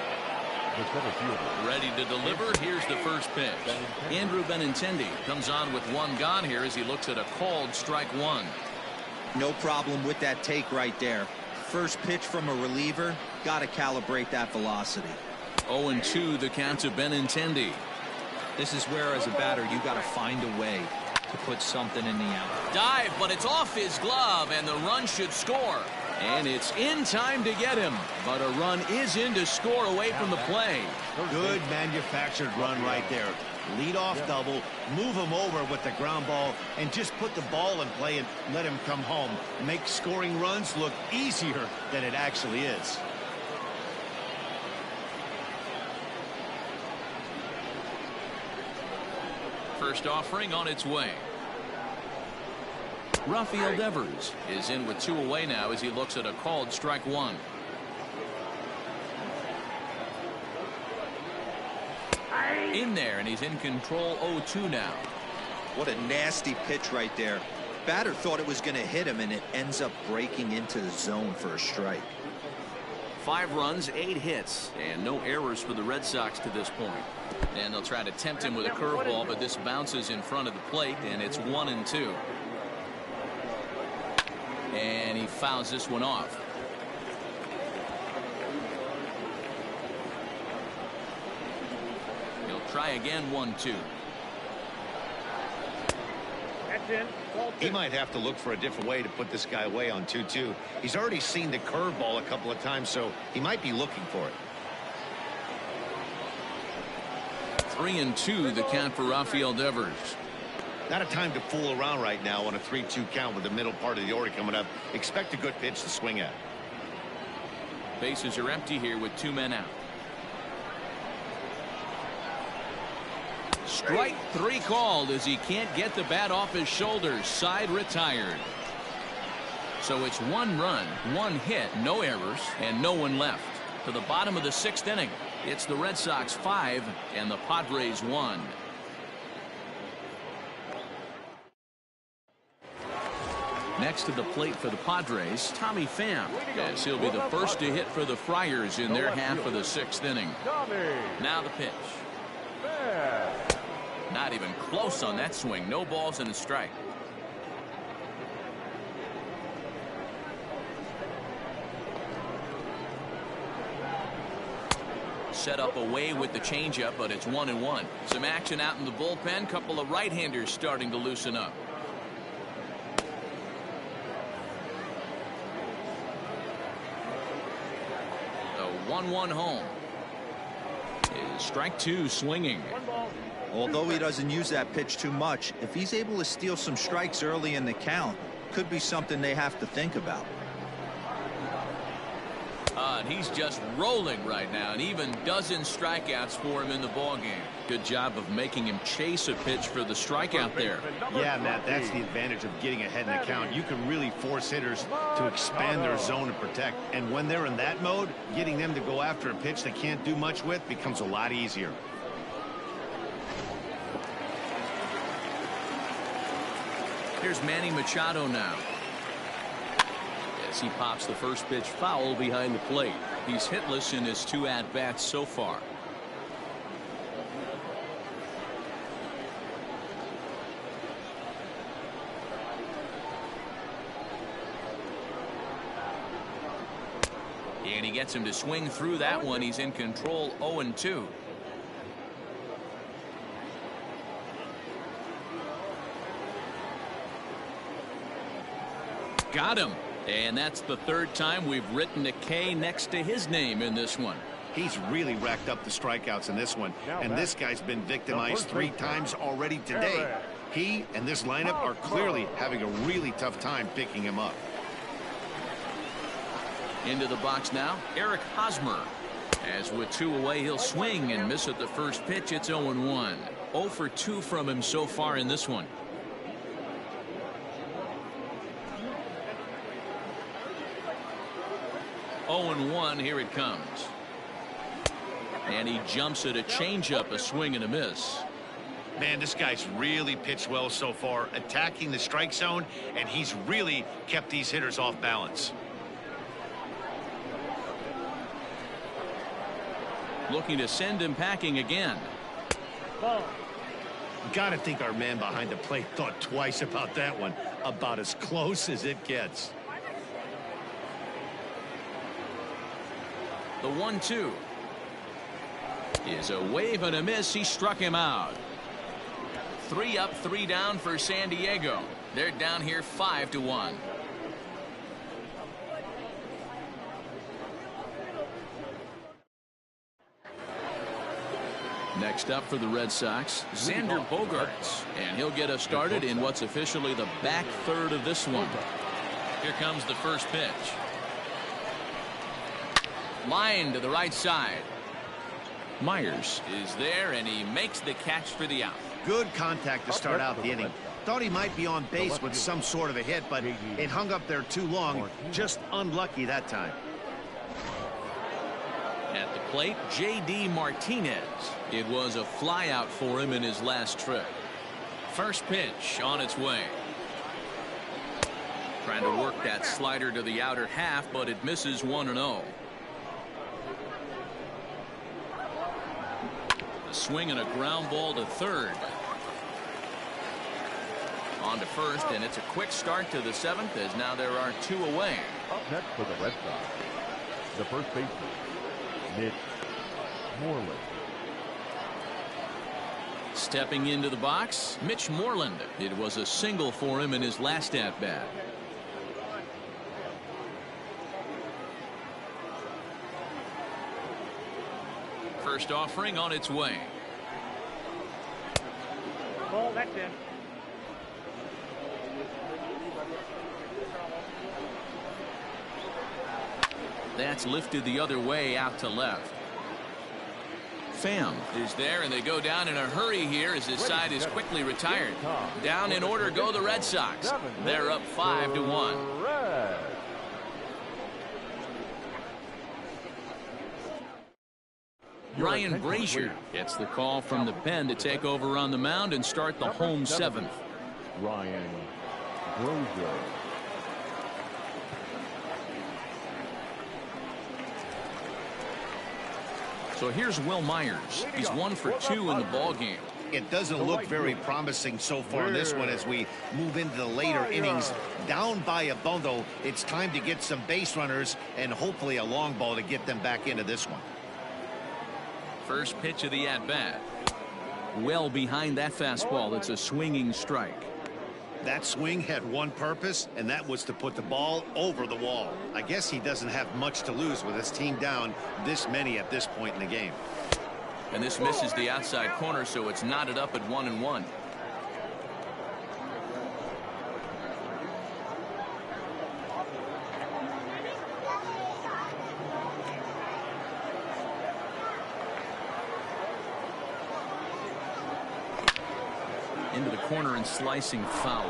[SPEAKER 5] the center fielder.
[SPEAKER 1] Ready to deliver. Here's the first pitch. Andrew Benintendi comes on with 1 gone here as he looks at a called strike 1.
[SPEAKER 2] No problem with that take right there. First pitch from a reliever, got to calibrate that velocity.
[SPEAKER 1] 0-2 the count to Benintendi.
[SPEAKER 2] This is where, as a batter, you got to find a way to put something in the out.
[SPEAKER 1] Dive, but it's off his glove, and the run should score. And it's in time to get him, but a run is in to score away from the play.
[SPEAKER 6] Good manufactured run right there. Lead off double, move him over with the ground ball, and just put the ball in play and let him come home. Make scoring runs look easier than it actually is.
[SPEAKER 1] First offering on its way. Rafael Devers is in with 2 away now as he looks at a called strike 1. In there, and he's in control. 0-2 now.
[SPEAKER 2] What a nasty pitch right there. Batter thought it was going to hit him, and it ends up breaking into the zone for a strike.
[SPEAKER 1] 5 runs, 8 hits, and no errors for the Red Sox to this point. And they'll try to tempt him with a curveball, but this bounces in front of the plate, and it's 1-2. And he fouls this one off. He'll try again. 1-2.
[SPEAKER 4] That's in.
[SPEAKER 6] He might have to look for a different way to put this guy away on 2-2. He's already seen the curveball a couple of times, so he might be looking for it.
[SPEAKER 1] 3-2 the count for Rafael Devers.
[SPEAKER 6] Not a time to fool around right now on a 3-2 count with the middle part of the order coming up. Expect a good pitch to swing at.
[SPEAKER 1] Bases are empty here with 2 men out. Strike 3 called as he can't get the bat off his shoulders. Side retired. So it's 1 run, 1 hit, no errors, and no one left. To the bottom of the 6th inning. It's the Red Sox 5 and the Padres 1. Next to the plate for the Padres, Tommy Pham, as he'll be the first to hit for the Friars in their half of the 6th inning. Now the pitch. Not even close on that swing. No balls and a strike. set up away with the changeup, but it's 1-1. Some action out in the bullpen. Couple of right-handers starting to loosen up. The 1-1 home. Is strike two swinging.
[SPEAKER 2] Although he doesn't use that pitch too much, if he's able to steal some strikes early in the count, could be something they have to think about.
[SPEAKER 1] And he's just rolling right now, and even dozen strikeouts for him in the ballgame. Good job of making him chase a pitch for the strikeout there.
[SPEAKER 6] Yeah, Matt, that's the advantage of getting ahead in the count. You can really force hitters to expand their zone and protect. And when they're in that mode, getting them to go after a pitch they can't do much with becomes a lot easier.
[SPEAKER 1] Here's Manny Machado now. As he pops the first pitch foul behind the plate. He's hitless in his 2 at-bats so far. And he gets him to swing through that one. He's in control, 0-2. Got him. And that's the 3rd time we've written a K next to his name in this one.
[SPEAKER 6] He's really racked up the strikeouts in this one. And this guy's been victimized 3 times already today. He and this lineup are clearly having a really tough time picking him up.
[SPEAKER 1] Into the box now, Eric Hosmer. As with 2 away, he'll swing and miss at the first pitch. It's 0-1. 0 for 2 from him so far in this one. Oh and 1, here it comes. And he jumps at a changeup, a swing and a miss.
[SPEAKER 6] Man, this guy's really pitched well so far, attacking the strike zone, and he's really kept these hitters off balance.
[SPEAKER 1] Looking to send him packing again.
[SPEAKER 6] Gotta think our man behind the plate thought twice about that one. About as close as it gets.
[SPEAKER 1] The 1-2 is a wave and a miss. He struck him out. 3 up, 3 down for San Diego. They're down here 5-1. Next up for the Red Sox, Xander Bogaerts, and he'll get us started in what's officially the back third of this one. Here comes the first pitch. Line to the right side. Myers is there, and he makes the catch for the out.
[SPEAKER 6] Good contact to start out the inning. Thought he might be on base with some sort of a hit, but it hung up there too long. Just unlucky that time.
[SPEAKER 1] At the plate, J.D. Martinez. It was a flyout for him in his last trip. First pitch on its way. Trying to work that slider to the outer half, but it misses 1-0. A swing and a ground ball to third. On to first, and it's a quick start to the 7th, as now there are 2 away.
[SPEAKER 5] Up next for the Red Sox, the first baseman, Mitch Moreland.
[SPEAKER 1] Stepping into the box, Mitch Moreland. It was a single for him in his last at-bat. First offering on its way.
[SPEAKER 4] Ball, that's in.
[SPEAKER 1] That's lifted the other way out to left. Pham is there, and they go down in a hurry here as his side is quickly retired. Down in order go the Red Sox. They're up 5-1. Ryan Brazier gets the call from the pen to take over on the mound and start the home 7th.
[SPEAKER 5] Ryan Brazier.
[SPEAKER 1] So here's Will Myers. He's 1 for 2 in the ball game.
[SPEAKER 6] It doesn't look very promising so far in this one as we move into the later innings. Down by a bundle, it's time to get some base runners and hopefully a long ball to get them back into this one.
[SPEAKER 1] First pitch of the at-bat. Well behind that fastball. It's a swinging strike.
[SPEAKER 6] That swing had one purpose, and that was to put the ball over the wall. I guess he doesn't have much to lose with his team down this many at this point in the game.
[SPEAKER 1] And this misses the outside corner, so it's knotted up at 1-1. Into the corner and slicing foul.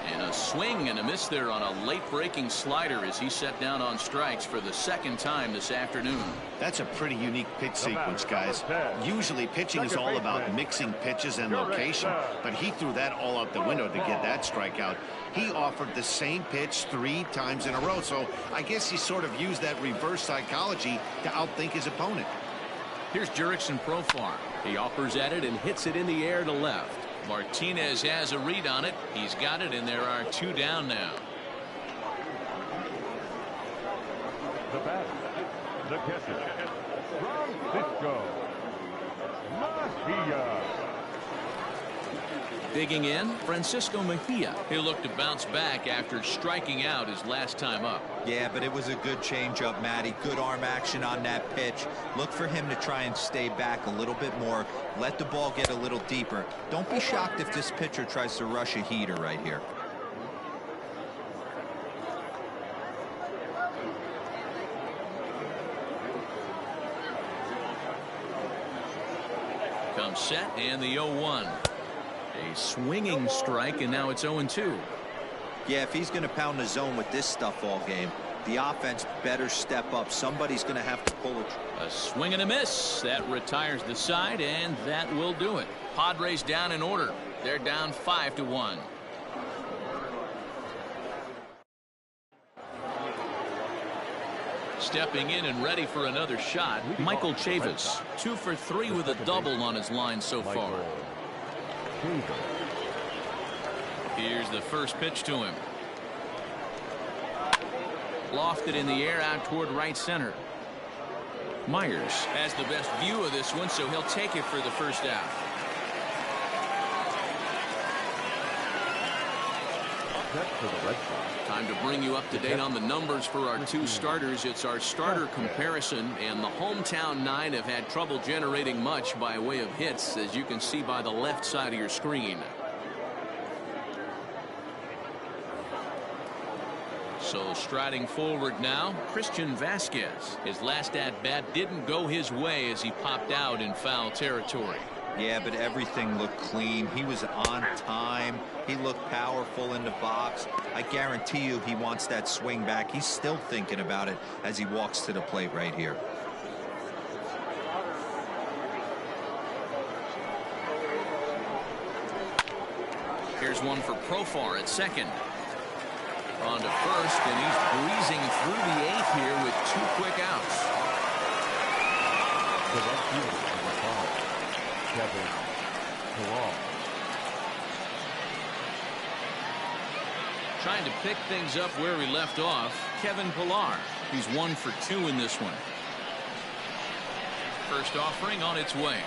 [SPEAKER 1] And a swing and a miss there on a late breaking slider as he set down on strikes for the second time this afternoon.
[SPEAKER 6] That's a pretty unique pitch sequence, guys. Usually pitching is all about mixing pitches and location, but he threw that all out the window to get that strikeout. He offered the same pitch 3 times in a row, so I guess he sort of used that reverse psychology to outthink his opponent.
[SPEAKER 1] Here's Jurickson Profar. He offers at it and hits it in the air to left. Martinez has a read on it. He's got it, and there are 2 down now.
[SPEAKER 5] The batter, the catcher, Francisco Mejia.
[SPEAKER 1] Digging in, Francisco Mejia. He looked to bounce back after striking out his last time up.
[SPEAKER 2] Yeah, but it was a good changeup, Matty. Good arm action on that pitch. Look for him to try and stay back a little bit more. Let the ball get a little deeper. Don't be shocked if this pitcher tries to rush a heater right here.
[SPEAKER 1] Comes set and the 0-1. A swinging strike, and now it's 0-2.
[SPEAKER 2] Yeah, if he's going to pound the zone with this stuff all game, the offense better step up. Somebody's going to have to pull it.
[SPEAKER 1] A swing and a miss. That retires the side, and that will do it. Padres down in order. They're down 5-1. Stepping in and ready for another shot, Michael Chavis. 2 for 3 with a double on his line so far. Here's the first pitch to him. Lofted in the air out toward right center. Myers has the best view of this one, so he'll take it for the first out. Time to bring you up to date on the numbers for our 2 starters. It's our starter comparison, and the hometown 9 have had trouble generating much by way of hits, as you can see by the left side of your screen. So striding forward now, Christian Vasquez. His last at-bat didn't go his way as he popped out in foul territory.
[SPEAKER 2] Yeah, but everything looked clean. He was on time. He looked powerful in the box. I guarantee you he wants that swing back. He's still thinking about it as he walks to the plate right here.
[SPEAKER 1] Here's one for Profar at second. On to first, and he's breezing through the 8th here with 2 quick outs. Trying to pick things up where we left off, Kevin Pillar. He's 1 for 2 in this one. First offering on its way.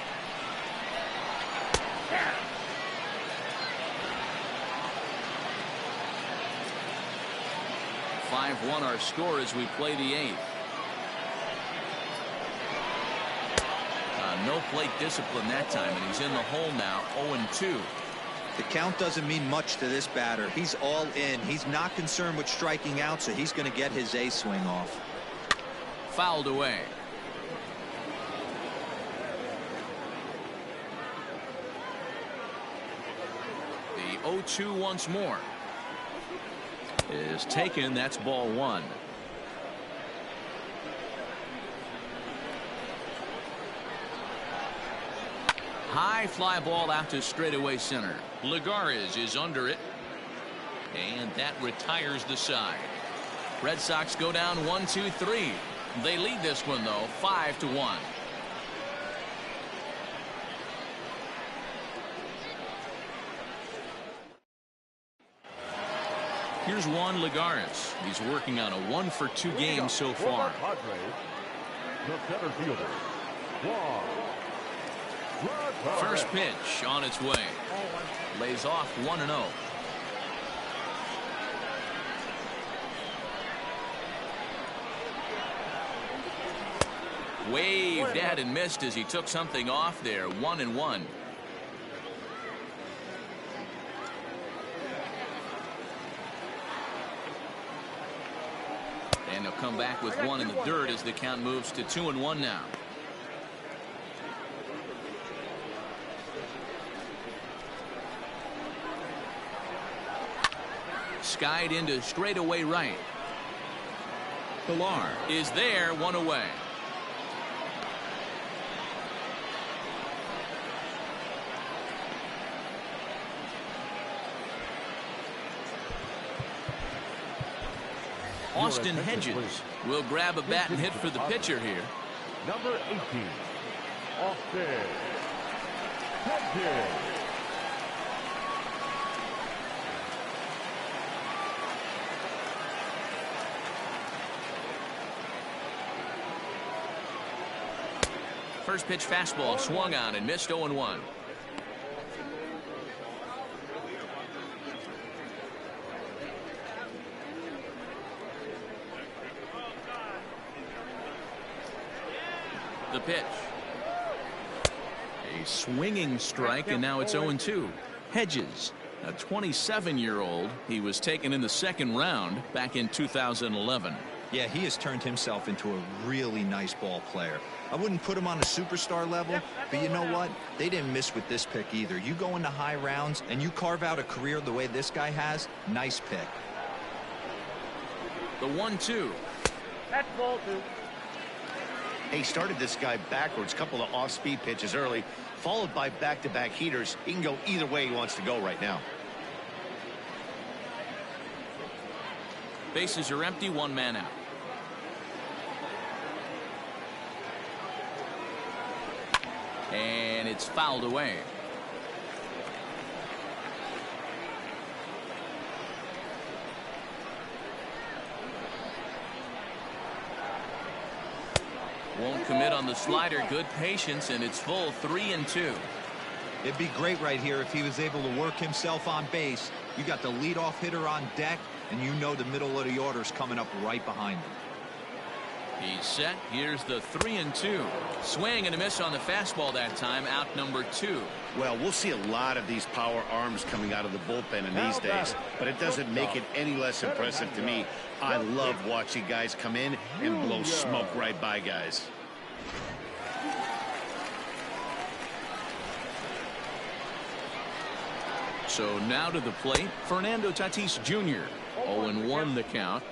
[SPEAKER 1] (5-1) our score as we play the 8th. No plate discipline that time, and he's in the hole now, 0-2.
[SPEAKER 2] The count doesn't mean much to this batter. He's all in. He's not concerned with striking out, so he's going to get his A swing off.
[SPEAKER 1] Fouled away. The 0-2 once more is taken. That's ball 1. High fly ball out to straightaway center. Lagares is under it, and that retires the side. Red Sox go down 1-2-3. They lead this one though 5-1. Here's Juan Lagares. He's working on a 1-for-2 game so far.
[SPEAKER 5] The center fielder,
[SPEAKER 1] First pitch on its way. Lays off 1-0. Waved at and missed as he took something off there. 1-1. And he'll come back with one in the dirt as the count moves to 2-1 now. Skied into straightaway right. Pilar is there, one away. Austin Hedges will grab a bat and hit for the pitcher here.
[SPEAKER 5] Number 18, Austin Hedges.
[SPEAKER 1] First pitch fastball swung on and missed. 0-1. The pitch. A swinging strike, and now it's 0-2. Hedges, a 27-year-old. He was taken in the second round back in 2011.
[SPEAKER 2] Yeah, he has turned himself into a really nice ball player. I wouldn't put him on a superstar level, but you know what? They didn't miss with this pick either. You go into high rounds and you carve out a career the way this guy has. Nice pick.
[SPEAKER 1] The 1-2.
[SPEAKER 4] That's ball 2.
[SPEAKER 6] He started this guy backwards, couple of off-speed pitches early, followed by back-to-back heaters. He can go either way he wants to go right now.
[SPEAKER 1] Bases are empty, one man out. And it's fouled away. Won't commit on the slider. Good patience, and it's full. 3-2.
[SPEAKER 2] It'd be great right here if he was able to work himself on base. You got the leadoff hitter on deck, and you know the middle of the order is coming up right behind him.
[SPEAKER 1] He's set. Here's the 3-2. Swing and a miss on the fastball that time. Out number 2.
[SPEAKER 6] Well, we'll see a lot of these power arms coming out of the bullpen in these days, but it doesn't make it any less impressive to me. I love watching guys come in and blow smoke right by guys.
[SPEAKER 1] So now to the plate, Fernando Tatis Jr. 0-1 the count.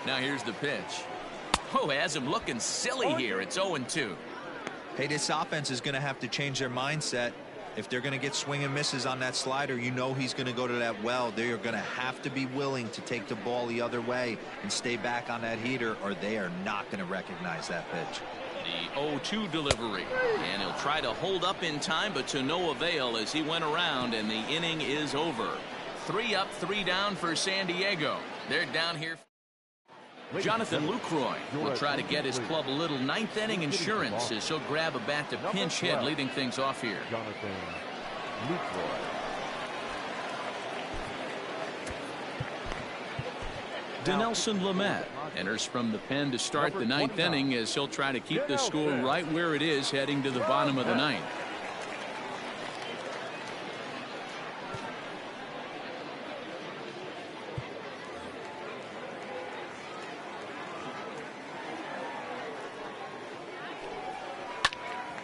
[SPEAKER 1] Now here's the pitch. Oh, has him looking silly here. It's 0-2.
[SPEAKER 2] Hey, this offense is going to have to change their mindset. If they're going to get swing and misses on that slider, you know he's going to go to that well. They are going to have to be willing to take the ball the other way and stay back on that heater, or they are not going to recognize that pitch.
[SPEAKER 1] The 0-2 delivery. And he'll try to hold up in time, but to no avail as he went around, and the inning is over. 3 up, 3 down for San Diego. They're down here. Jonathan Lucroy will try to get his club a little ninth-inning insurance as he'll grab a bat to pinch hit, leading things off here.
[SPEAKER 5] Jonathan Lucroy.
[SPEAKER 1] Dinelson Lamet enters from the pen to start the ninth inning as he'll try to keep the score right where it is heading to the bottom of the ninth.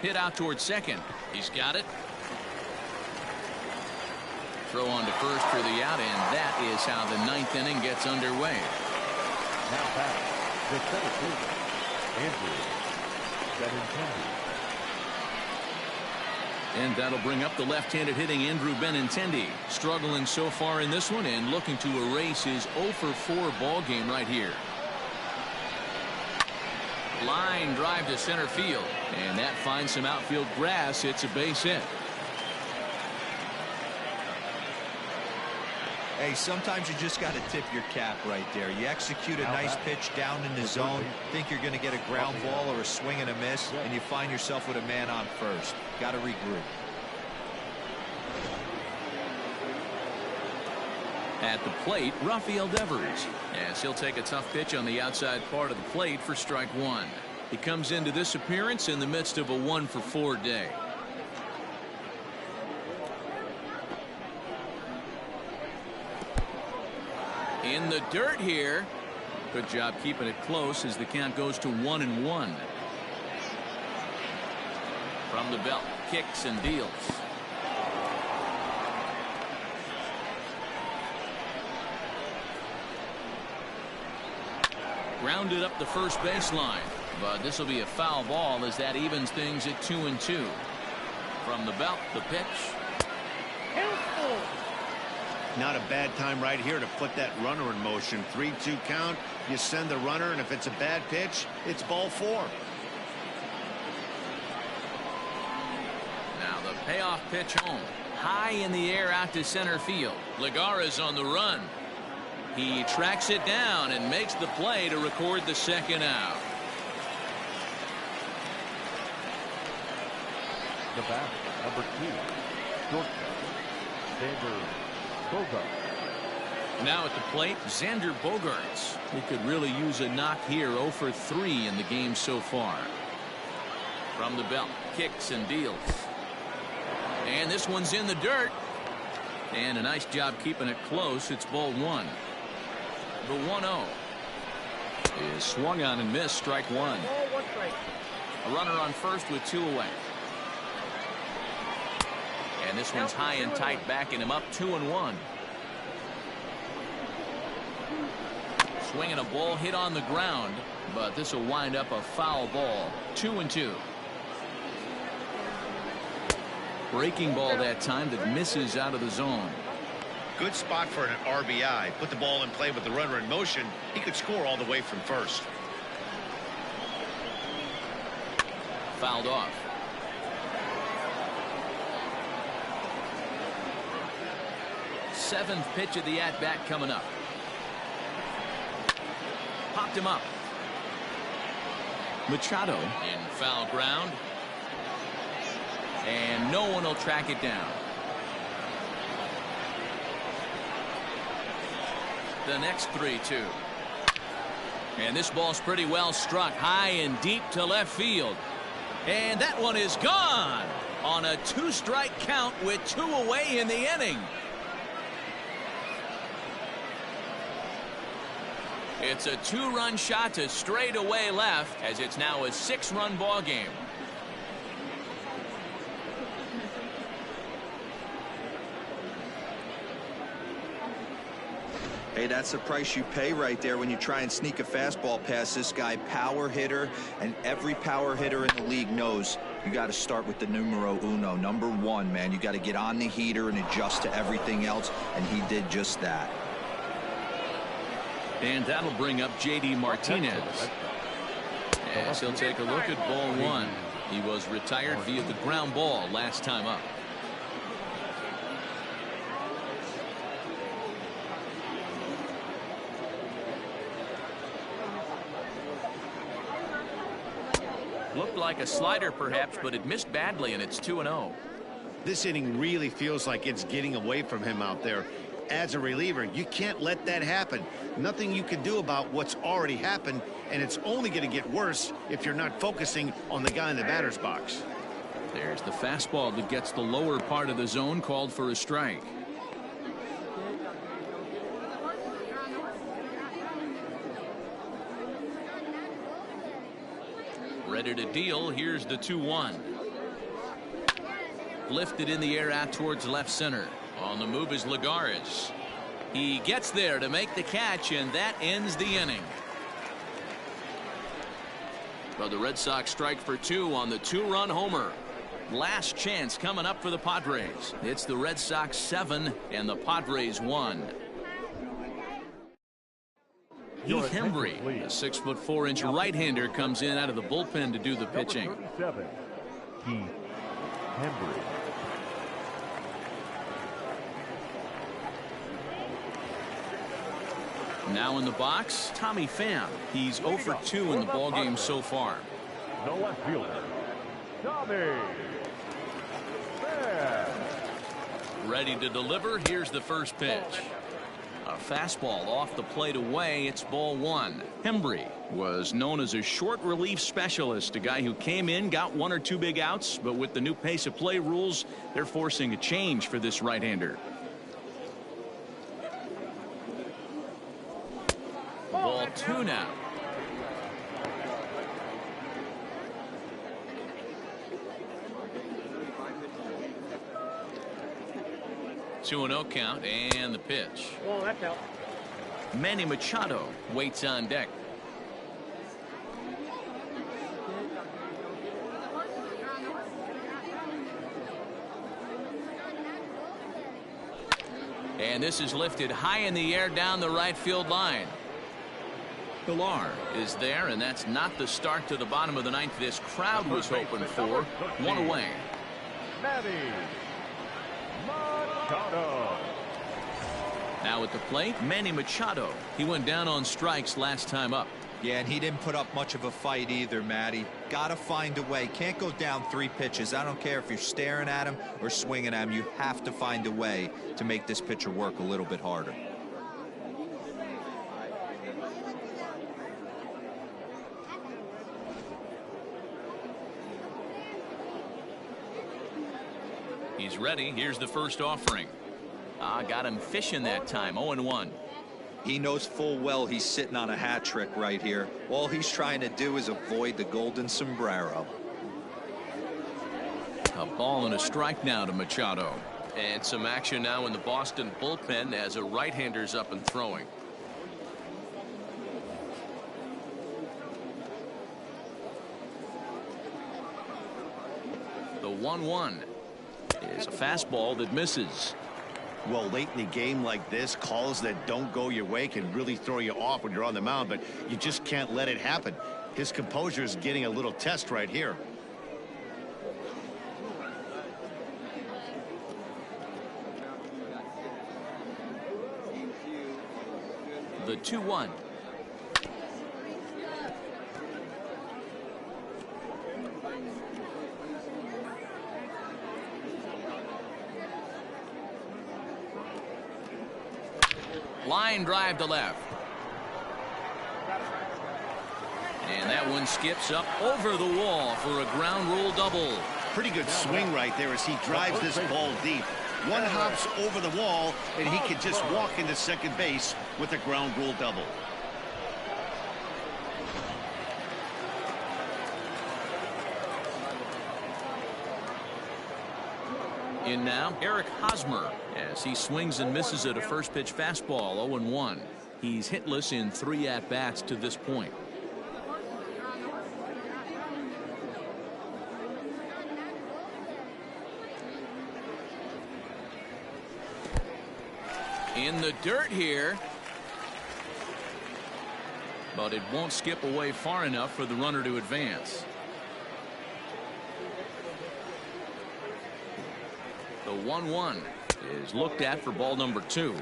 [SPEAKER 1] Hit out towards second. He's got it. Throw on to first for the out, and that is how the ninth inning gets underway.
[SPEAKER 5] Now back, the center fielder, Andrew Benintendi.
[SPEAKER 1] And that'll bring up the left-handed hitting Andrew Benintendi. Struggling so far in this one and looking to erase his 0-for-4 ball game right here. Line drive to center field, and that finds some outfield grass. It's a base hit.
[SPEAKER 2] Hey, sometimes you just got to tip your cap right there. You execute a nice pitch down in the zone, think you're going to get a ground ball or a swing and a miss, and you find yourself with a man on first. Got to regroup.
[SPEAKER 1] At the plate, Rafael Devers, as he'll take a tough pitch on the outside part of the plate for strike one. He comes into this appearance in the midst of a 1-for-4 day. In the dirt here. Good job keeping it close as the count goes to 1-1. From the belt, kicks and deals. Grounded up the first baseline, but this will be a foul ball as that evens things at 2-2. From the belt, the pitch.
[SPEAKER 6] Not a bad time right here to put that runner in motion. 3-2 count. You send the runner, and if it's a bad pitch, it's ball 4.
[SPEAKER 1] Now the payoff pitch home. High in the air out to center field. Lagares on the run. He tracks it down and makes the play to record the second out.
[SPEAKER 5] The bat, number 2, shortstop, Xander Bogaerts.
[SPEAKER 1] Now at the plate, Xander Bogaerts. He could really use a knock here. 0 for 3 in the game so far. From the belt, kicks and deals. And this one's in the dirt. And a nice job keeping it close. It's ball 1. The 1-0 is swung on and missed. Strike one. A runner on first with 2 away. And this one's high and tight, backing him up. 2-1. Swinging a ball hit on the ground, but this will wind up a foul ball. 2-2. Breaking ball that time that misses out of the zone.
[SPEAKER 6] Good spot for an RBI. Put the ball in play with the runner in motion. He could score all the way from first.
[SPEAKER 1] Fouled off. Seventh pitch of the at-bat coming up. Popped him up. Machado in foul ground. And no one will track it down. The next 3-2. And this ball's pretty well struck high and deep to left field. And that one is gone on a 2-strike count with 2 away in the inning. It's a 2-run shot to straightaway left as it's now a 6-run ball game.
[SPEAKER 2] Hey, that's the price you pay right there when you try and sneak a fastball past this guy. Power hitter, and every power hitter in the league knows you got to start with the numero uno, number 1, man. You got to get on the heater and adjust to everything else, and he did just that.
[SPEAKER 1] And that'll bring up J.D. Martinez. As he'll take a look at ball 1. He was retired via the ground ball last time up. Looked like a slider perhaps, but it missed badly, and it's 2-0.
[SPEAKER 6] This inning really feels like it's getting away from him out there. As a reliever, you can't let that happen. Nothing you can do about what's already happened, and it's only going to get worse if you're not focusing on the guy in the batter's box.
[SPEAKER 1] There's the fastball that gets the lower part of the zone, called for a strike. Ready to deal. Here's the 2-1. Lifted in the air out towards left center. On the move is Lagares. He gets there to make the catch, and that ends the inning. But the Red Sox strike for 2 on the 2-run homer. Last chance coming up for the Padres. It's the Red Sox 7 and the Padres 1. Heath Hembry, a 6'4" right-hander, comes in out of the bullpen to do the pitching.
[SPEAKER 5] Number 37, Heath Hembry.
[SPEAKER 1] Now in the box, Tommy Pham. He's 0 for 2 in the ballgame so far.
[SPEAKER 5] The left fielder, Tommy Pham.
[SPEAKER 1] Ready to deliver. Here's the first pitch. A fastball off the plate away. It's ball 1. Hembry was known as a short relief specialist, a guy who came in, got 1 or 2 big outs, but with the new pace of play rules, they're forcing a change for this right-hander. Ball 2 now. Two and 0 count, and the pitch.
[SPEAKER 4] Oh, that's out.
[SPEAKER 1] Manny Machado waits on deck. And this is lifted high in the air down the right field line. Pilar is there, and that's not the start to the bottom of the 9th this crowd was hoping for. 1 away.
[SPEAKER 5] Manny Machado.
[SPEAKER 1] Now at the plate, Manny Machado. He went down on strikes last time up.
[SPEAKER 2] Yeah, and he didn't put up much of a fight either, Matty. Gotta find a way. Can't go down 3 pitches. I don't care if you're staring at him or swinging at him. You have to find a way to make this pitcher work a little bit harder.
[SPEAKER 1] He's ready. Here's the first offering. Got him fishing that time. 0-1.
[SPEAKER 2] He knows full well he's sitting on a hat trick right here. All he's trying to do is avoid the golden sombrero.
[SPEAKER 1] A ball and a strike now to Machado. And some action now in the Boston bullpen as a right-hander's up and throwing. The 1-1 is a fastball that misses.
[SPEAKER 6] Well, late in the game like this, calls that don't go your way can really throw you off when you're on the mound, but you just can't let it happen. His composure is getting a little test right here.
[SPEAKER 1] The 2-1. Line drive to left. And that one skips up over the wall for a ground rule double.
[SPEAKER 6] Pretty good swing right there as he drives this ball deep. One hops over the wall, and he can just walk into second base with a ground rule double.
[SPEAKER 1] In now, Eric Hosmer, as he swings and misses at a first pitch fastball. 0-1. He's hitless in 3 at-bats to this point. In the dirt here, but it won't skip away far enough for the runner to advance. The 1-1 is looked at for ball number 2.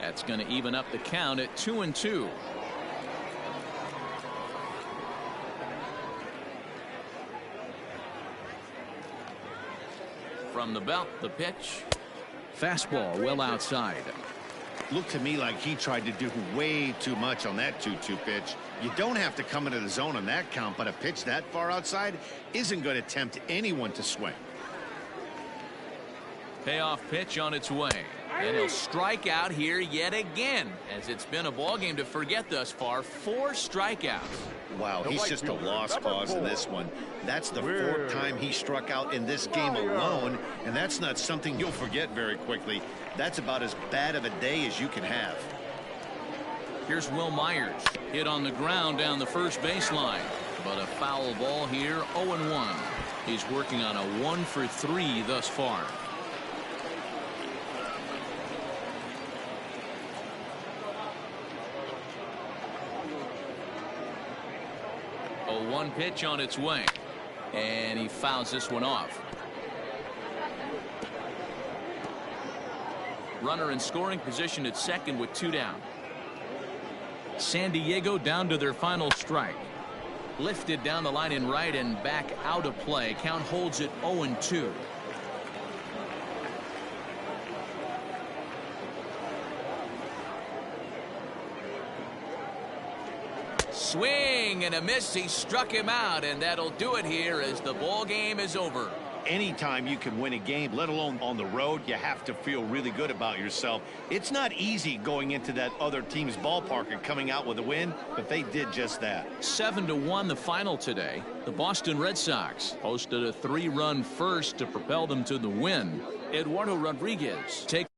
[SPEAKER 1] That's going to even up the count at 2-2. From the belt, the pitch. Fastball well outside.
[SPEAKER 6] Looked to me like he tried to do way too much on that 2-2 pitch. You don't have to come into the zone on that count, but a pitch that far outside isn't going to tempt anyone to swing.
[SPEAKER 1] Payoff pitch on its way. And he'll strike out here yet again, as it's been a ball game to forget thus far. 4 strikeouts.
[SPEAKER 6] Wow, he's just a lost cause in this one. That's the 4th time he struck out in this game alone, and that's not something you'll forget very quickly. That's about as bad of a day as you can have.
[SPEAKER 1] Here's Will Myers, hit on the ground down the first baseline, but a foul ball here. 0-1. He's working on a 1-for-3 thus far. A 1 pitch on its way, and he fouls this one off. Runner in scoring position at second with 2 down. San Diego down to their final strike. Lifted down the line in right and back out of play. Count holds it 0-2. Swing and a miss. He struck him out, and that'll do it here as the ball game is over.
[SPEAKER 6] Anytime you can win a game, let alone on the road, you have to feel really good about yourself. It's not easy going into that other team's ballpark and coming out with a win, but they did just that.
[SPEAKER 1] 7-1 the final today. The Boston Red Sox posted a 3-run first to propel them to the win. Eduardo Rodriguez takes